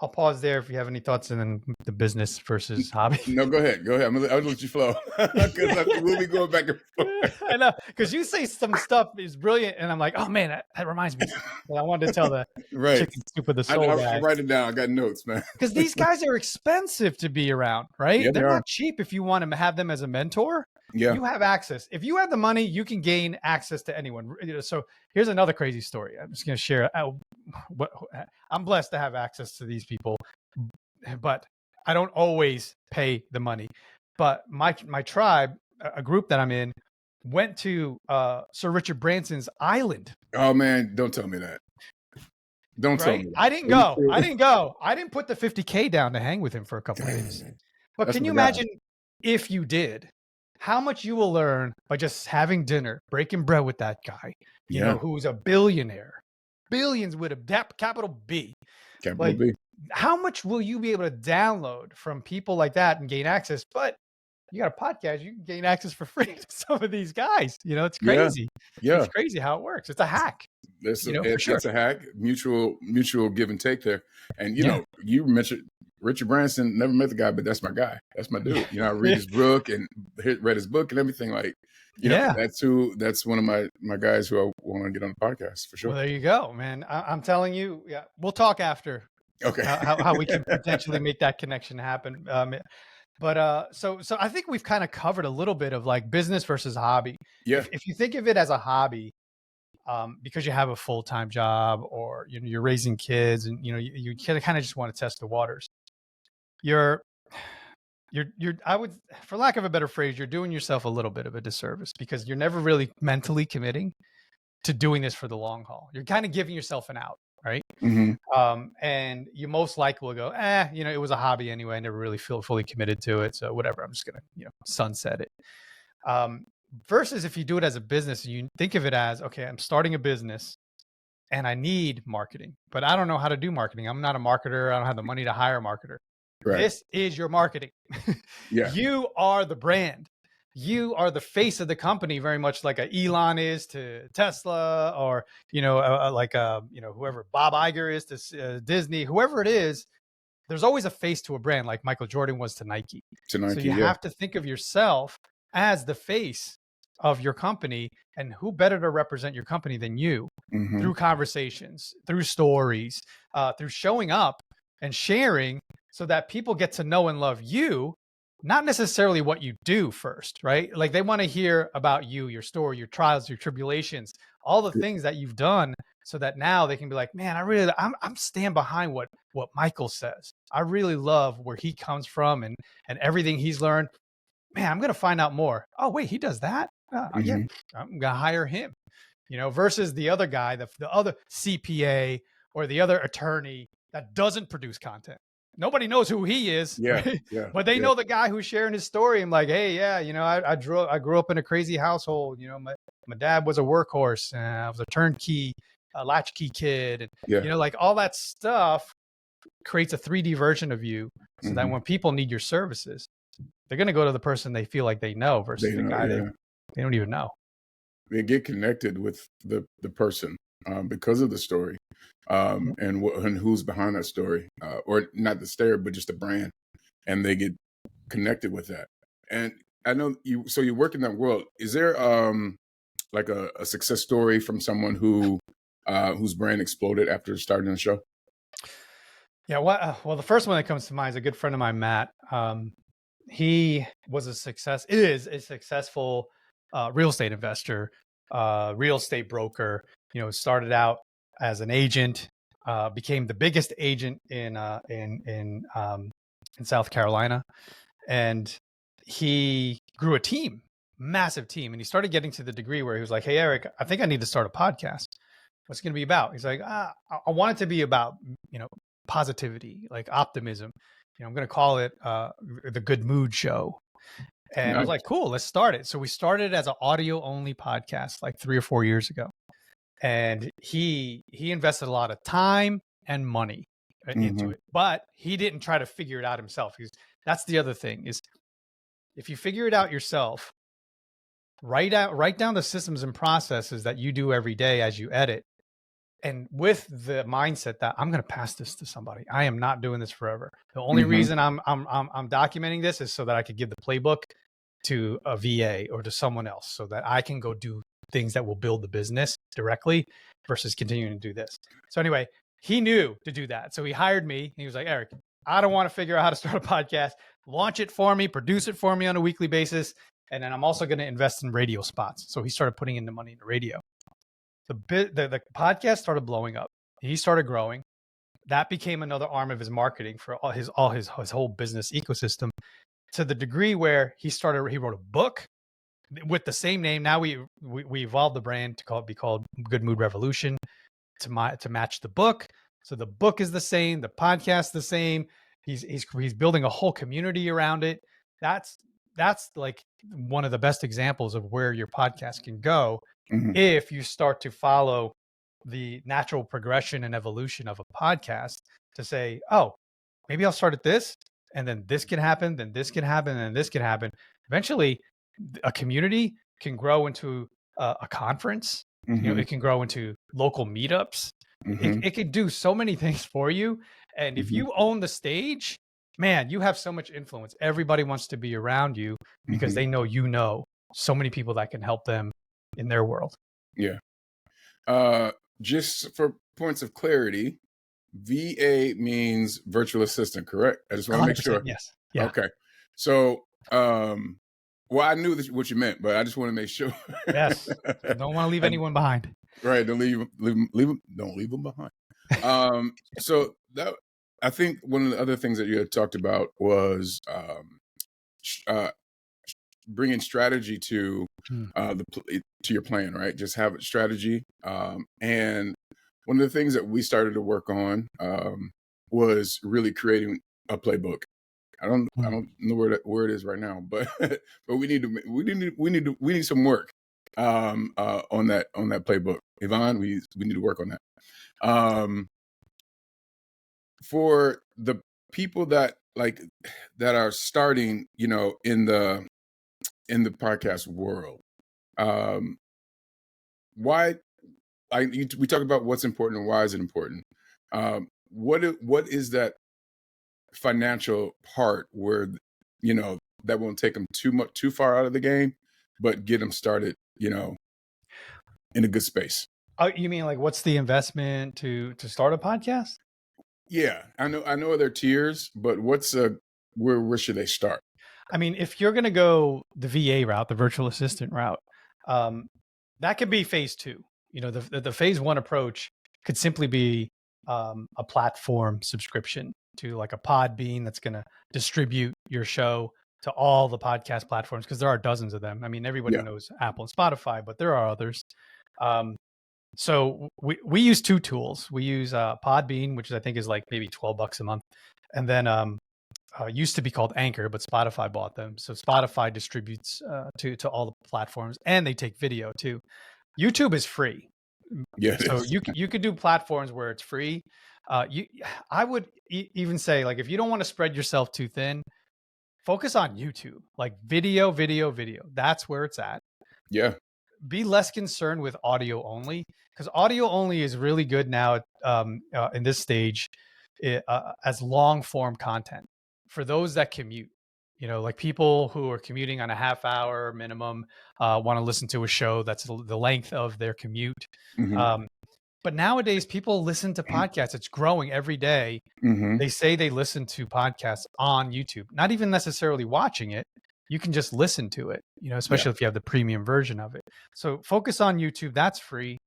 I'll pause there if you have any thoughts, and then the business versus hobby. No, go ahead. I'll let you flow because we'll be going back and forth. I know, because you say some stuff is brilliant, and I'm like, oh man, that reminds me. And I wanted to tell the Chicken Soup of the Soul guy. I write it down. I got notes, man. Because these guys are expensive to be around, right? Yeah, They're not cheap if you want to have them as a mentor. Yeah. You have access. If you have the money, you can gain access to anyone. So here's another crazy story. I'm just going to share. I'm blessed to have access to these people, but I don't always pay the money. But my tribe, a group that I'm in, went to Sir Richard Branson's island. Oh man, don't tell me that. Don't tell me that. I didn't go. I didn't put the $50K down to hang with him for a couple of days. But can you imagine if you did? How much you will learn by just having dinner, breaking bread with that guy, you know, who's a billionaire, billions with a capital B. Capital B. How much will you be able to download from people like that and gain access? But you got a podcast, you can gain access for free to some of these guys. It's crazy. Yeah. It's crazy how it works. It's a hack. It's a hack, mutual give and take there. And, you mentioned Richard Branson, never met the guy, but that's my guy. That's my dude. I read his book and read his book and everything. Like, that's one of my guys who I want to get on the podcast for sure. Well, there you go, man. I'm telling you, we'll talk after. Okay. how we can potentially make that connection happen. But so I think we've kind of covered a little bit of like business versus hobby. Yeah. If you think of it as a hobby, because you have a full-time job or you're raising kids and you kind of just want to test the waters. I would, for lack of a better phrase, you're doing yourself a little bit of a disservice because you're never really mentally committing to doing this for the long haul. You're kind of giving yourself an out, right? Mm-hmm. And you most likely will go, it was a hobby anyway. I never really feel fully committed to it. So whatever, I'm just going to, sunset it. Versus if you do it as a business, you think of it as, okay, I'm starting a business and I need marketing, but I don't know how to do marketing. I'm not a marketer. I don't have the money to hire a marketer. Right. This is your marketing. Yeah. You are the brand. You are the face of the company, very much like a Elon is to Tesla, or whoever Bob Iger is to Disney, whoever it is. There's always a face to a brand, like Michael Jordan was to Nike. To Nike, so you yeah. have to think of yourself as the face of your company, and who better to represent your company than you through conversations, through stories, through showing up and sharing, so that people get to know and love you, not necessarily what you do first, right? Like they want to hear about you, your story, your trials, your tribulations, all the things that you've done, so that now they can be like, man, I'm stand behind what Michael says. I really love where he comes from and everything he's learned. Man, I'm going to find out more. Oh, wait, he does that? Yeah, I'm going to hire him, versus the other guy, the other CPA or the other attorney that doesn't produce content. Nobody knows who he is, right? But they know the guy who's sharing his story. I'm like, hey, yeah, I grew up in a crazy household. My dad was a workhorse. I was a turnkey, a latchkey kid. And, like all that stuff creates a 3D version of you, so that when people need your services, they're going to go to the person they feel like they know versus the guy they don't even know. They get connected with the person because of the story and who's behind that story, or not the story, but just the brand, and they get connected with that. And I know you. So you work in that world. Is there like a success story from someone whose brand exploded after starting the show? Yeah. Well, the first one that comes to mind is a good friend of mine, Matt. He is a successful real estate investor, real estate broker. Started out as an agent, became the biggest agent in South Carolina, and he grew a team, massive team, and he started getting to the degree where he was like, "Hey, Erik, I think I need to start a podcast. What's it going to be about?" He's like, I want it to be about positivity, like optimism. I'm going to call it the Good Mood Show. And I was like, cool, let's start it. So we started as an audio only podcast like 3 or 4 years ago. And he invested a lot of time and money into it, but he didn't try to figure it out himself. That's the other thing is, if you figure it out yourself, write down the systems and processes that you do every day as you edit. And with the mindset that I'm going to pass this to somebody, I am not doing this forever. The only reason I'm documenting this is so that I could give the playbook to a VA or to someone else, so that I can go do things that will build the business directly versus continuing to do this. So anyway, he knew to do that. So he hired me. He was like, Erik, I don't want to figure out how to start a podcast. Launch it for me, produce it for me on a weekly basis. And then I'm also going to invest in radio spots. So he started putting in the money into radio. The podcast started blowing up. He started growing. That became another arm of his marketing for all his whole business ecosystem, to the degree where he wrote a book with the same name. Now we evolved the brand to be called Good Mood Revolution to match the book. So the book is the same, the podcast the same. He's building a whole community around it. That's like one of the best examples of where your podcast can go if you start to follow the natural progression and evolution of a podcast, to say, oh, maybe I'll start at this, and then this can happen, then this can happen, and this can happen. Eventually, a community can grow into a conference. It can grow into local meetups. It can do so many things for you. And if you own the stage, man, you have so much influence. Everybody wants to be around you because they know so many people that can help them in their world. Yeah. Just for points of clarity, VA means virtual assistant, correct? I just want to make sure. Yes. Yeah. Okay. So, well, I knew what you meant, but I just want to make sure. Yes. Don't want to leave anyone behind. Right. Don't leave them behind. So that, I think one of the other things that you had talked about was uh, bringing strategy to Mm. to your plan, right? Just have a strategy. And one of the things that we started to work on was really creating a playbook. I don't know where it is right now, but but we need some work on that playbook. Yvonne, we need to work on that. For the people that are starting, in the podcast world, why we talk about what's important and why is it important. What is that financial part where that won't take them too far out of the game, but get them started, in a good space? Oh, you mean like what's the investment to start a podcast? Yeah, I know there are tiers, but what's where should they start? I mean, if you're going to go the VA route, the virtual assistant route, that could be phase two. The phase one approach could simply be a platform subscription to like a Podbean that's going to distribute your show to all the podcast platforms, because there are dozens of them. I mean, everybody Yeah. knows Apple and Spotify, but there are others. So we use two tools. We use Podbean, which I think is like maybe $12 a month, and then used to be called Anchor, but Spotify bought them. So Spotify distributes to all the platforms, and they take video too. YouTube is free, Yeah. so you could do platforms where it's free. I would even say, like, if you don't want to spread yourself too thin, focus on YouTube, like video. That's where it's at. Yeah. Be less concerned with audio only, because audio only is really good now in this stage as long form content for those that commute. Like people who are commuting on a half hour minimum want to listen to a show that's the length of their commute. Mm-hmm. But nowadays people listen to podcasts. It's growing every day. Mm-hmm. They say they listen to podcasts on YouTube, not even necessarily watching it. You can just listen to it, especially if you have the premium version of it. So focus on YouTube. That's free.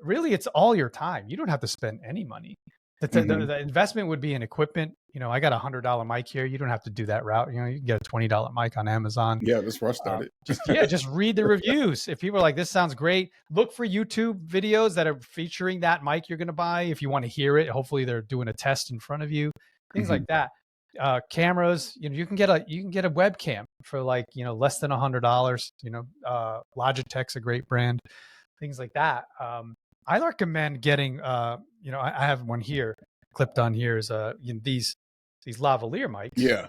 Really, it's all your time. You don't have to spend any money. The investment would be in equipment. I got $100 mic here. You don't have to do that route. You can get a $20 mic on Amazon. Yeah, that's where I started. Just read the reviews. If people are like, this sounds great, look for YouTube videos that are featuring that mic you're going to buy. If you want to hear it, hopefully they're doing a test in front of you, things like that. Cameras, you can get a webcam for like, less than $100. Logitech's a great brand, things like that. I recommend getting, I have one here clipped on here is these lavalier mics. Yeah.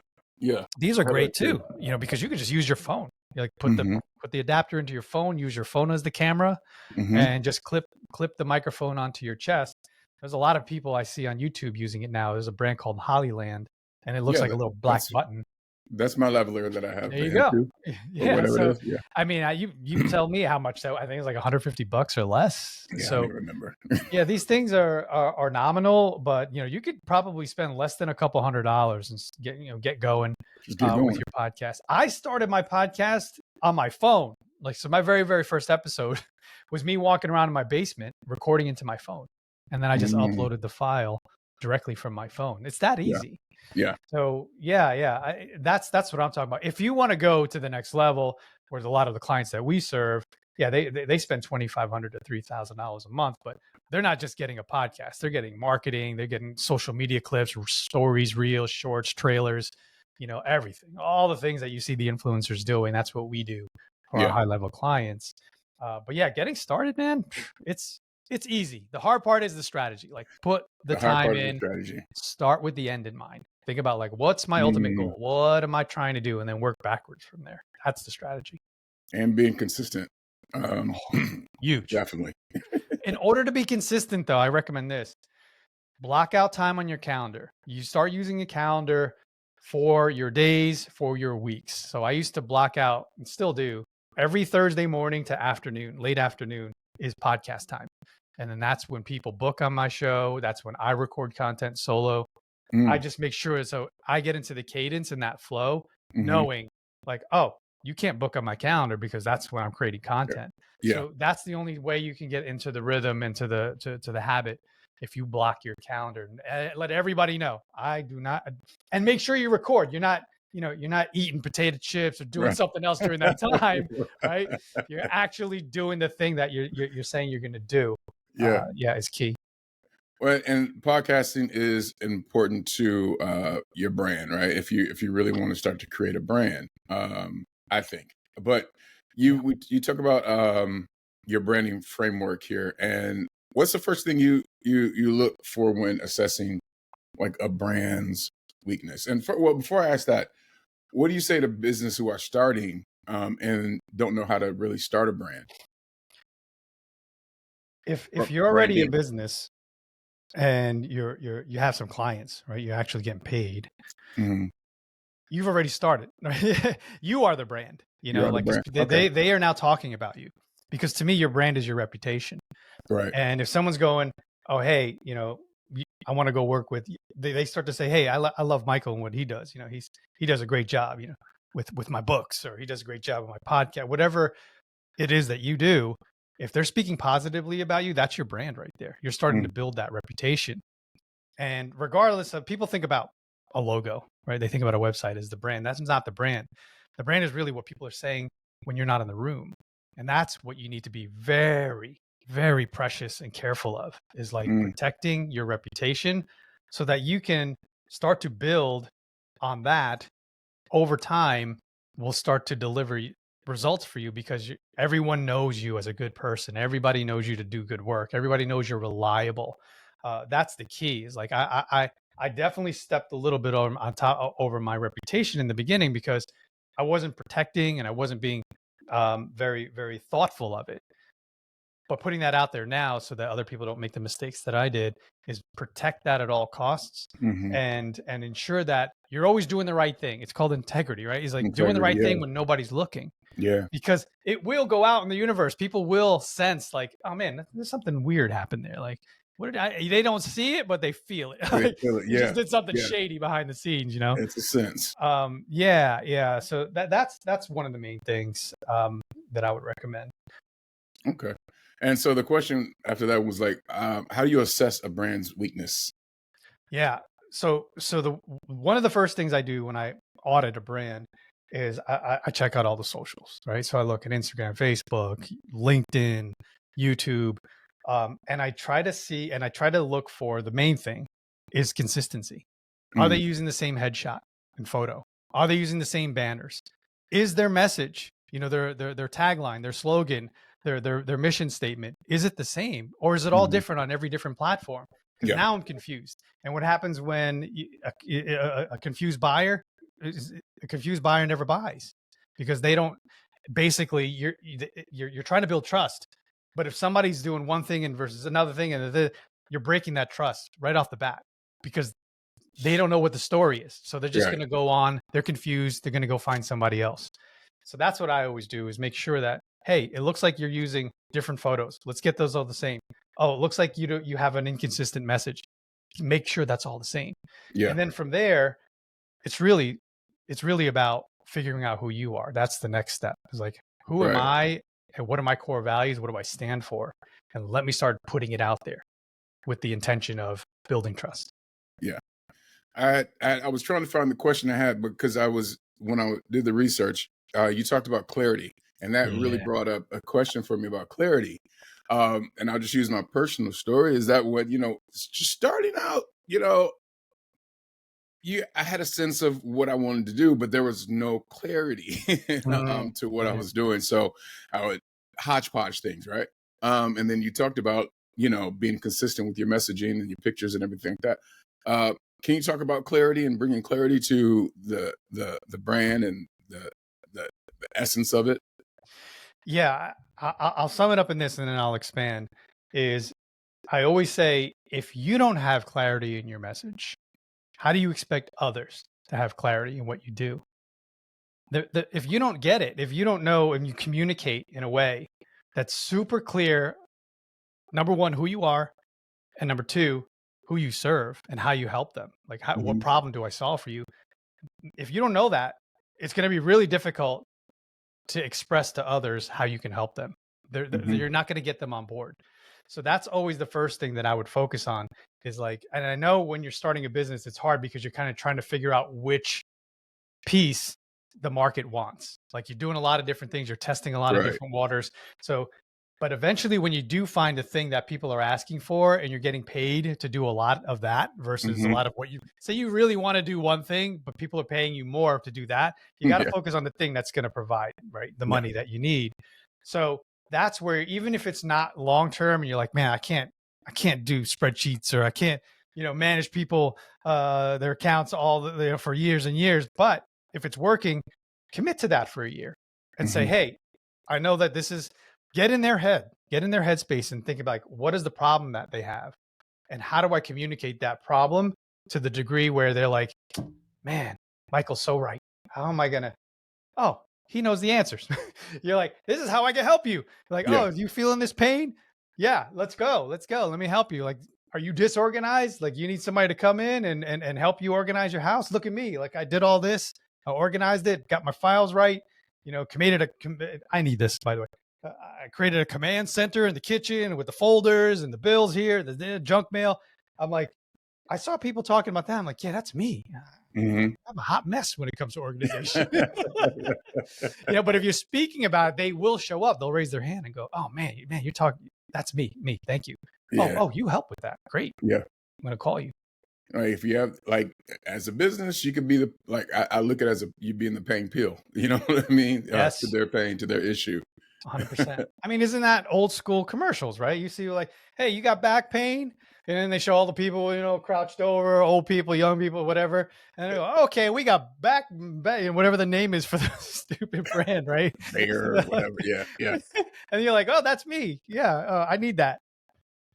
These are great too, because you can just use your phone. You like put the adapter into your phone, use your phone as the camera, and just clip the microphone onto your chest. There's a lot of people I see on YouTube using it now. There's a brand called Hollyland, and it looks like a little black button. That's my lavalier that I have. There you go. Yeah. So, it is. Yeah. I mean, you tell me how much that. I think it's like $150 or less. Yeah, so I don't remember. Yeah, these things are nominal, but you could probably spend less than a couple $100 and get going with your podcast. I started my podcast on my phone. So my very, very first episode was me walking around in my basement recording into my phone, and then I just uploaded the file directly from my phone. It's that easy. Yeah. So that's what I'm talking about. If you want to go to the next level, where a lot of the clients that we serve, they spend $2,500 to $3,000 a month, but they're not just getting a podcast. They're getting marketing. They're getting social media clips, stories, reels, shorts, trailers, everything, all the things that you see the influencers doing. That's what we do for our high level clients. But getting started, man, it's easy. The hard part is the strategy. Like, put the time in, start with the end in mind. Think about like, what's my ultimate goal? What am I trying to do? And then work backwards from there. That's the strategy. And being consistent. Huge. Definitely. In order to be consistent though, I recommend this. Block out time on your calendar. You start using a calendar for your days, for your weeks. So I used to block out, and still do, every Thursday morning to late afternoon is podcast time. And then that's when people book on my show. That's when I record content solo. I just make sure, so I get into the cadence and that flow, knowing like, oh, you can't book on my calendar because that's when I'm creating content. Yeah. So that's the only way you can get into the rhythm, into the habit, if you block your calendar. And let everybody know, I do not, and make sure you record. You're not you're not eating potato chips or doing Right. something else during that time, right? You're actually doing the thing that you're saying you're going to do. Yeah. Yeah, is key. Well, and podcasting is important to your brand, right? If you really want to start to create a brand, I think. But Yeah. you talk about your branding framework here, and what's the first thing you look for when assessing like a brand's weakness? And before I ask that, what do you say to business who are starting and don't know how to really start a brand? If you're already a business and you have some clients, right? You're actually getting paid. Mm-hmm. You've already started. Right? You are the brand. You are the like brand. Okay. they are now talking about you, because to me your brand is your reputation. Right. And if someone's going, oh hey, I want to go work with, they start to say, hey, I love Michael and what he does. He does a great job, with my books, or he does a great job with my podcast, whatever it is that you do. If they're speaking positively about you, that's your brand right there. You're starting to build that reputation. And regardless of, people think about a logo, right? They think about a website as the brand. That's not the brand. The brand is really what people are saying when you're not in the room. And that's what you need to be very, very precious and careful of, is like protecting your reputation so that you can start to build on that. Over time will start to deliver results for you, because everyone knows you as a good person. Everybody knows you to do good work. Everybody knows you're reliable. That's the key. Is like I definitely stepped a little bit on top over my reputation in the beginning, because I wasn't protecting and I wasn't being very, very thoughtful of it. But putting that out there now so that other people don't make the mistakes that I did, is protect that at all costs, and ensure that you're always doing the right thing. It's called integrity, right? He's like doing the right thing when nobody's looking. Yeah. Because it will go out in the universe. People will sense like, oh man, there's something weird happened there. Like, they don't see it, but they feel it. They feel it. You Yeah. just did something Yeah. shady behind the scenes, It's a sense. Yeah. So that's one of the main things that I would recommend. Okay. And so the question after that was like, how do you assess a brand's weakness? Yeah. So one of the first things I do when I audit a brand is I check out all the socials, right? So I look at Instagram, Facebook, LinkedIn, YouTube, and I try to look for, the main thing is consistency. Are they using the same headshot and photo? Are they using the same banners? Is their message, their tagline, their slogan, their mission statement, is it the same, or is it all different on every different platform? Because now I'm confused. And what happens when a confused buyer never buys, because they don't. Basically, you're trying to build trust, but if somebody's doing one thing and versus another thing, and you're breaking that trust right off the bat, because they don't know what the story is. So they're just going to go on. They're confused. They're going to go find somebody else. So that's what I always do, is make sure that, hey, it looks like you're using different photos. Let's get those all the same. Oh, it looks like you have an inconsistent message. Make sure that's all the same. Yeah. And then from there, it's really about figuring out who you are. That's the next step. Is like, who am I, and what are my core values? What do I stand for? And let me start putting it out there with the intention of building trust. Yeah. I was trying to find the question I had, because when I did the research, you talked about clarity, and that really brought up a question for me about clarity. And I'll just use my personal story. Is that what, just starting out, I had a sense of what I wanted to do, but there was no clarity to what I was doing. So I would hodgepodge things, right? And then you talked about, being consistent with your messaging and your pictures and everything like that. Can you talk about clarity and bringing clarity to the brand and the essence of it? Yeah, I'll sum it up in this, and then I'll expand. Is I always say, if you don't have clarity in your message, how do you expect others to have clarity in what you do? If you don't get it, if you don't know, and you communicate in a way that's super clear, number one, who you are, and number two, who you serve and how you help them. Like, what problem do I solve for you? If you don't know that, it's going to be really difficult to express to others how you can help them. You're not going to get them on board. So that's always the first thing that I would focus on, is like, and I know when you're starting a business, it's hard because you're kind of trying to figure out which piece the market wants. Like you're doing a lot of different things, you're testing a lot of Right. different waters. So, but eventually when you do find a thing that people are asking for and you're getting paid to do a lot of that versus a lot of what you say, you really want to do one thing, but people are paying you more to do that. You got to focus on the thing that's going to provide, right, the money that you need. So that's where, even if it's not long term and you're like, man, I can't do spreadsheets, or I can't, manage people, their accounts for years and years. But if it's working, commit to that for a year and say, hey, I know that this is, get in their headspace and think about, like, what is the problem that they have? And how do I communicate that problem to the degree where they're like, man, Michael's so right. How am I going to, oh, he knows the answers. You're like, this is how I can help you. You're like, oh, you feeling this pain? Yeah, let's go. Let me help you. Like, are you disorganized? Like, you need somebody to come in and help you organize your house? Look at me. Like, I did all this. I organized it, got my files right, I need this, by the way. I created a command center in the kitchen with the folders and the bills here, the junk mail. I'm like, I saw people talking about that. I'm like, yeah, that's me. I'm a hot mess when it comes to organization. But if you're speaking about it, they will show up. They'll raise their hand and go, oh man, you're talking. That's me. Thank you. Yeah. Oh, you help with that. Great. Yeah. I'm going to call you. Right. If you have, like, as a business, you could be I look at it as you being the paying pill. You know what I mean? Yes. To their pain, to their issue. 100%. I mean, isn't that old school commercials, right? You see, like, hey, you got back pain? And then they show all the people, crouched over, old people, young people, whatever. And they go, okay, we got back, whatever the name is for the stupid brand, right? Bayer, whatever. Yeah. And you're like, oh, that's me. Yeah, I need that.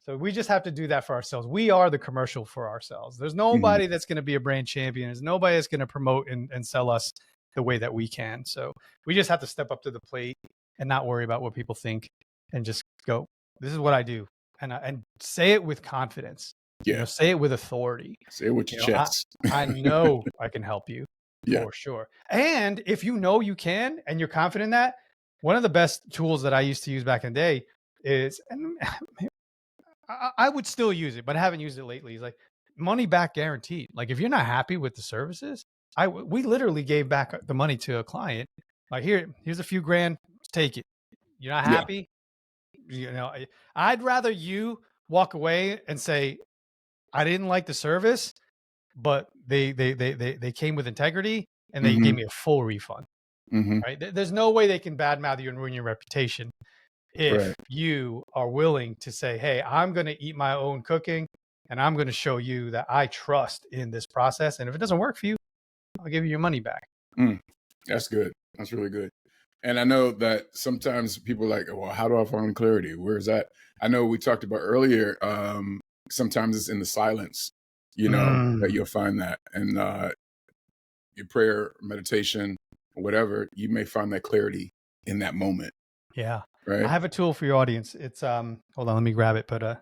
So we just have to do that for ourselves. We are the commercial for ourselves. There's nobody that's going to be a brand champion. There's nobody that's going to promote and sell us the way that we can. So we just have to step up to the plate and not worry about what people think, and just go, this is what I do. And say it with confidence. Yeah. Say it with authority. Say it with your chest. I know I can help you Yeah. for sure. And if you know you can, and you're confident in that, one of the best tools that I used to use back in the day is, and I would still use it, but I haven't used it lately. It's like money back guaranteed. Like, if you're not happy with the services, we literally gave back the money to a client. Like, here's a few grand, take it. You're not happy? I'd rather you walk away and say, I didn't like the service, but they came with integrity and they gave me a full refund. Right? There's no way they can badmouth you and ruin your reputation if you are willing to say, hey, I'm going to eat my own cooking, and I'm going to show you that I trust in this process. And if it doesn't work for you, I'll give you your money back. That's good. That's really good. And I know that sometimes people are like, well, how do I find clarity? Where's that? I know we talked about earlier, sometimes it's in the silence, that you'll find that. And your prayer, meditation, whatever, you may find that clarity in that moment. Yeah. Right. I have a tool for your audience. It's hold on, let me grab it. But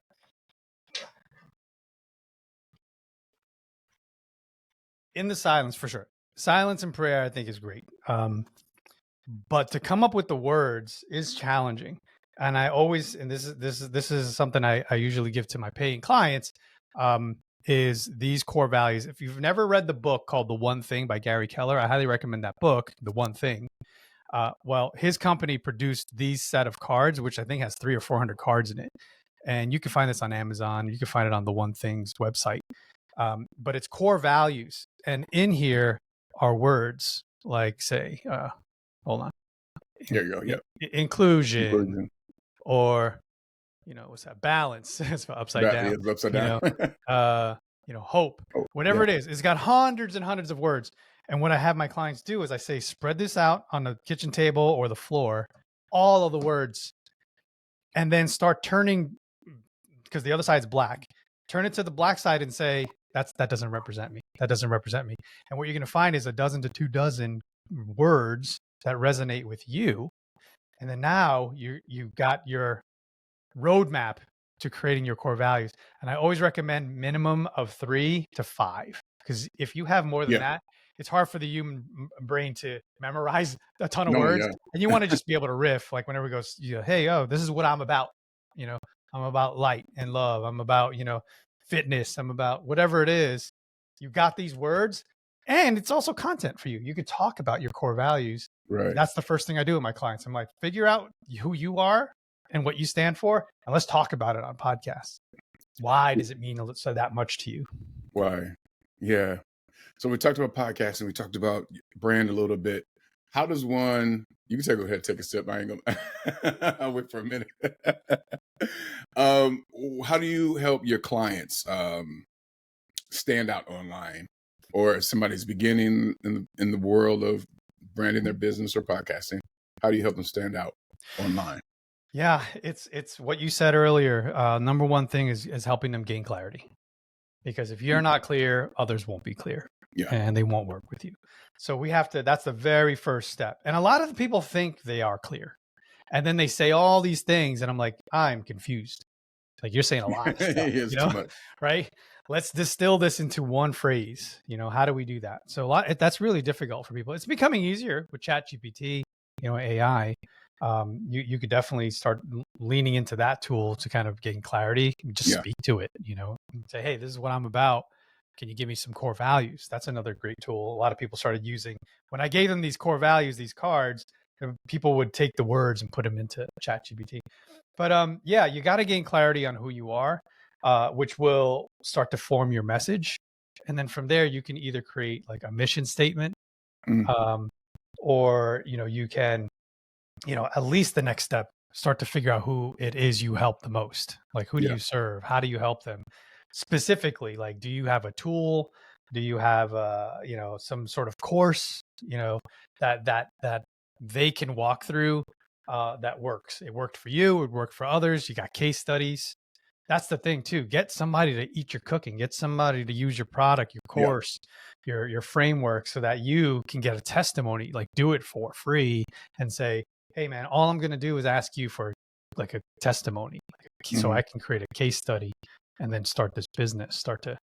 in the silence, for sure. Silence and prayer, I think, is great. But to come up with the words is challenging. And I always, and this is something I usually give to my paying clients, is these core values. If you've never read the book called The One Thing by Gary Keller, I highly recommend that book, The One Thing. Well, his company produced these set of cards, which I think has 300 or 400 cards in it. And you can find this on Amazon. You can find it on the One Thing's website. But it's core values. And in here are words like, say, hold on. There you go. Yep. Inclusion. Or, what's that? Balance. It's upside down. It's upside down. Hope. Whatever it is. It's got hundreds and hundreds of words. And what I have my clients do is I say, spread this out on the kitchen table or the floor, all of the words, and then start turning, because the other side's black. Turn it to the black side and say, that doesn't represent me. That doesn't represent me. And what you're going to find is a dozen to 2 dozen words that resonate with you. And then now you've got your roadmap to creating your core values. And I always recommend minimum of 3 to 5, because if you have more than that, it's hard for the human brain to memorize a ton of words. And you want to just be able to riff, like whenever it goes, hey, this is what I'm about. I'm about light and love. I'm about, fitness. I'm about whatever it is. You got these words. And it's also content for you. You could talk about your core values. Right. That's the first thing I do with my clients. I'm like, figure out who you are and what you stand for, and let's talk about it on podcasts. Why does it mean so that much to you? Why? Yeah. So we talked about podcasting. We talked about brand a little bit. How does one? You can go ahead and take a sip. I ain't gonna. I'll wait for a minute. How do you help your clients stand out online, or if somebody's beginning in the world of branding their business or podcasting? How do you help them stand out online? Yeah, it's what you said earlier. Number one thing is helping them gain clarity, because if you're not clear, others won't be clear, and they won't work with you. So we have to. That's the very first step. And a lot of people think they are clear, and then they say all these things, and I'm like, I'm confused. Like, you're saying a lot of stuff, Too much. right? Let's distill this into one phrase. How do we do that? So that's really difficult for people. It's becoming easier with ChatGPT, AI. You could definitely start leaning into that tool to kind of gain clarity. Just speak to it, say, hey, this is what I'm about. Can you give me some core values? That's another great tool. A lot of people started using. When I gave them these core values, these cards, people would take the words and put them into ChatGPT. But you got to gain clarity on who you are, which will start to form your message. And then from there, you can either create like a mission statement, or, you can, at least the next step, start to figure out who it is you help the most. Like, who do you serve? How do you help them? Specifically, like, do you have a tool? Do you have some sort of course, that they can walk through, that works? It worked for you, it worked for others. You got case studies. That's the thing too. Get somebody to eat your cooking, get somebody to use your product, your course, your framework, so that you can get a testimony, like do it for free and say, hey man, all I'm going to do is ask you for like a testimony, so I can create a case study and then start this business, start to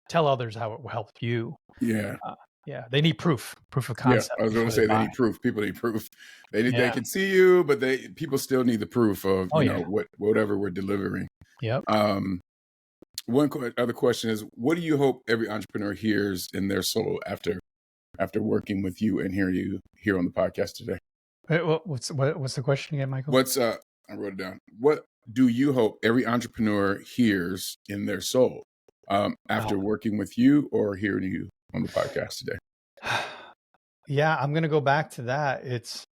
tell others how it will help you. They need proof of concept. I was going to say they need proof. People need proof. They can see you, but people still need the proof of whatever we're delivering. One other question is, what do you hope every entrepreneur hears in their soul after working with you and hear you here on the podcast today? What's the question again, Michael? I wrote it down. What do you hope every entrepreneur hears in their soul after working with you or hearing you on the podcast today? Yeah, I'm going to go back to that. It's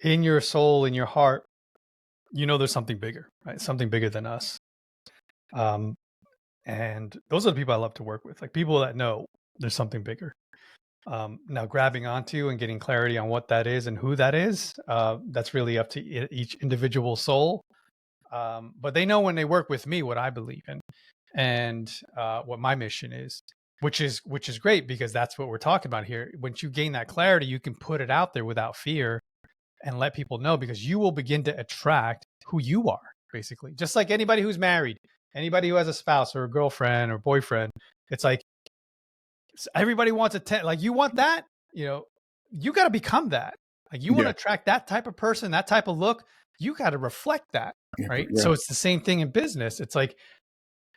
in your soul, in your heart, there's something bigger, right? Something bigger than us. And those are the people I love to work with, like people that know there's something bigger. Now, grabbing onto and getting clarity on what that is and who that is, that's really up to each individual soul. But they know when they work with me what I believe in and what my mission is, which is great, because that's what we're talking about here. Once you gain that clarity, you can put it out there without fear and let people know, because you will begin to attract who you are, basically. Just like anybody who's married, anybody who has a spouse or a girlfriend or boyfriend, it's like everybody wants like you want that, you got to become that. Like, you want to attract that type of person, that type of look, you got to reflect that, right? So it's the same thing in business. It's like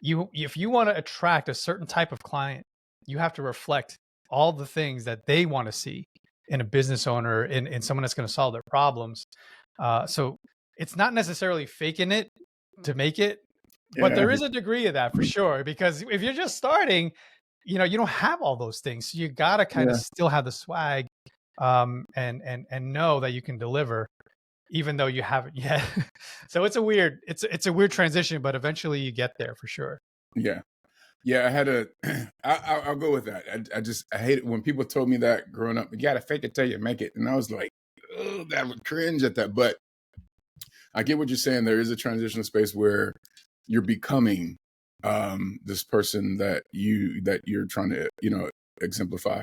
if you want to attract a certain type of client, you have to reflect all the things that they want to see in a business owner, in someone that's going to solve their problems. So it's not necessarily faking it to make it, but there is a degree of that for sure, because if you're just starting, you don't have all those things. So you got to kind of still have the swag, and know that you can deliver, even though you haven't yet. So it's a weird transition, but eventually you get there for sure. Yeah, I had I'll go with that. I hate it when people told me that growing up. You got to fake it till you make it. And I was like, oh, that would cringe at that. But I get what you're saying. There is a transitional space where you're becoming this person that you're trying to, exemplify.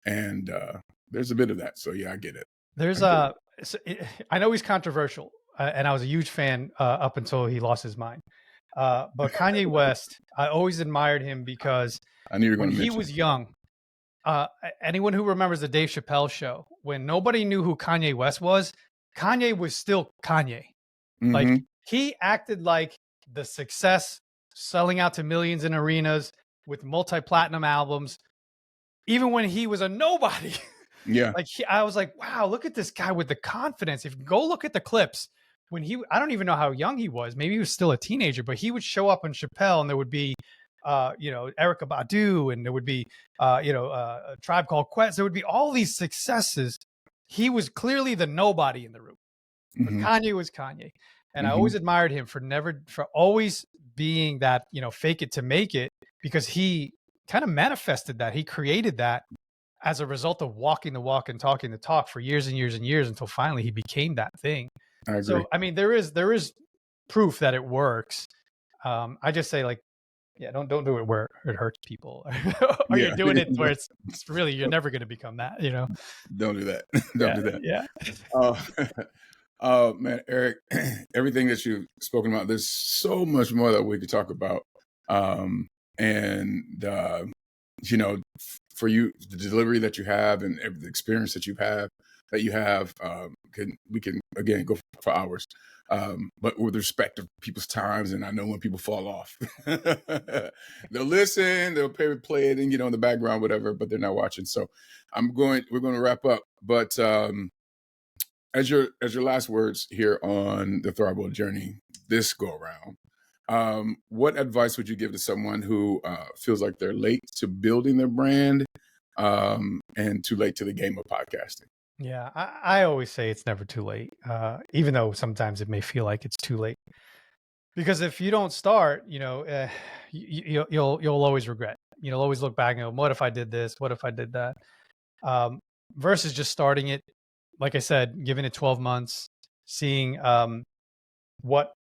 And there's a bit of that. So yeah, I get it. I know he's controversial, and I was a huge fan up until he lost his mind. But Kanye West, I always admired him because when he was young, anyone who remembers the Dave Chappelle show, when nobody knew who Kanye West was still Kanye. Like, he acted like the success, selling out to millions in arenas, with multi-platinum albums, even when he was a nobody. Yeah. Like I was like, wow, look at this guy with the confidence. If you go look at the clips when I don't even know how young he was. Maybe he was still a teenager, but he would show up on Chappelle and there would be, Erica Badu, and there would be, a Tribe Called Quest. There would be all these successes. He was clearly the nobody in the room, but Mm-hmm. Kanye was Kanye. And I Mm-hmm. always admired him for always being that, fake it to make it, because he kind of manifested that. He created that as a result of walking the walk and talking the talk for years and years and years, until finally he became that thing. I agree. So, I mean, there is proof that it works. I just say, like, yeah, don't do it where it hurts people, or you're Yeah. doing it where it's really, you're never going to become that, Don't do that. Don't Yeah, do that. yeah. Man, Erik, everything that you've spoken about, there's so much more that we could talk about. And for you, the delivery that you have and the experience that you have, we can again go for hours. But with respect to people's times, and I know when people fall off, they'll listen, they'll play it, and in the background, whatever, but they're not watching. So we're going to wrap up. But as your last words here on the Thrival journey, this go around, what advice would you give to someone who feels like they're late to building their brand, and too late to the game of podcasting? Yeah, I always say it's never too late, even though sometimes it may feel like it's too late. Because if you don't start, you'll always regret. You'll always look back and go, "What if I did this? What if I did that?" Versus just starting it. Like I said, giving it 12 months, seeing what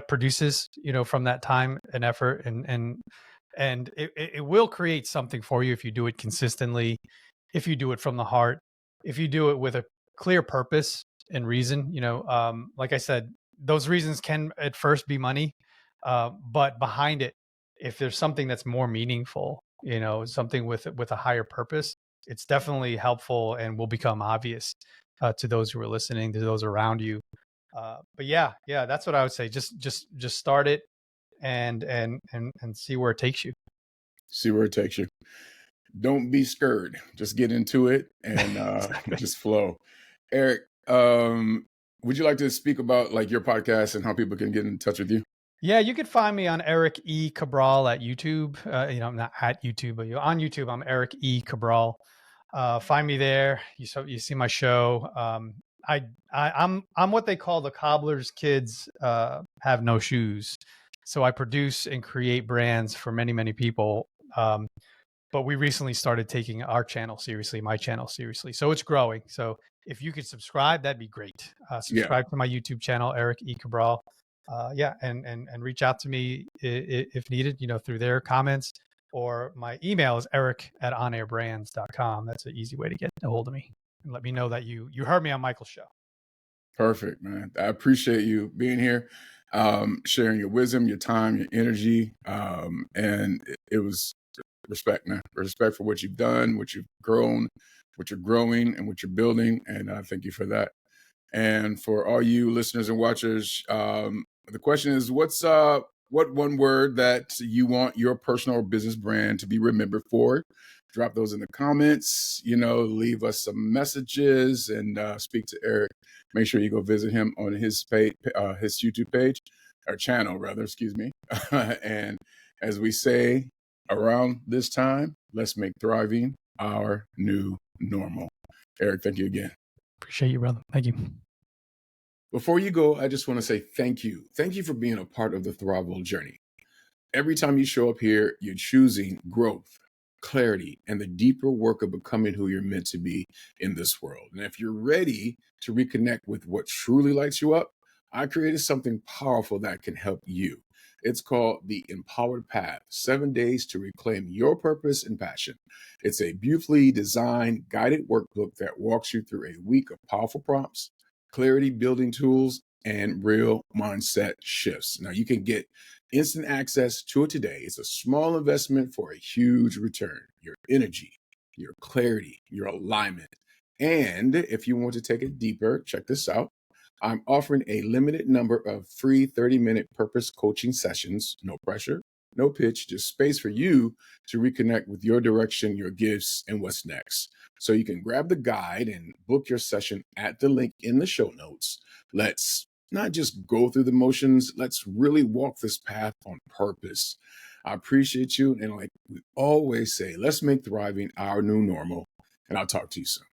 produces, from that time and effort, and it will create something for you if you do it consistently, if you do it from the heart, if you do it with a clear purpose and reason. Like I said, those reasons can at first be money, but behind it, if there's something that's more meaningful, something with a higher purpose, it's definitely helpful and will become obvious to those who are listening, to those around you. But yeah, that's what I would say. Just start it and see where it takes you. See where it takes you. Don't be scared. Just get into it and Exactly. just flow. Erik, would you like to speak about like your podcast and how people can get in touch with you? Yeah, you could find me on Erik E. Cabral at YouTube. I'm not at YouTube, but on YouTube, I'm Erik E. Cabral. Find me there. You see my show. I'm what they call the cobbler's kids have no shoes. So I produce and create brands for many, many people. But we recently started taking our channel seriously, my channel seriously. So it's growing. So if you could subscribe, that'd be great. Subscribe to my YouTube channel, Erik E. Cabral. And reach out to me if needed, through their comments, or my email is eric@onairbrands.com. That's an easy way to get a hold of me and let me know that you heard me on Michael's show. Perfect, man. I appreciate you being here, sharing your wisdom, your time, your energy. And it was respect, man. Respect for what you've done, what you've grown, what you're growing, and what you're building. And I thank you for that. And for all you listeners and watchers, the question is, what one word that you want your personal or business brand to be remembered for? Drop those in the comments, leave us some messages, and speak to Erik. Make sure you go visit him on his page, his YouTube page, or channel rather, excuse me. And as we say around this time, let's make thriving our new normal. Erik, thank you again. Appreciate you, brother. Thank you. Before you go, I just want to say thank you. Thank you for being a part of the Thrival journey. Every time you show up here, you're choosing growth, clarity, and the deeper work of becoming who you're meant to be in this world. And if you're ready to reconnect with what truly lights you up, I created something powerful that can help you. It's called the Empowered Path, 7 days to reclaim your purpose and passion. It's a beautifully designed, guided workbook that walks you through a week of powerful prompts, clarity building tools, and real mindset shifts. Now you can get instant access to it today. It's a small investment for a huge return. Your energy, your clarity, your alignment. And if you want to take it deeper, check this out. I'm offering a limited number of free 30-minute purpose coaching sessions, no pressure, No pitch, just space for you to reconnect with your direction, your gifts, and what's next. So you can grab the guide and book your session at the link in the show notes. Let's not just go through the motions, let's really walk this path on purpose. I appreciate you. And like we always say, let's make thriving our new normal. And I'll talk to you soon.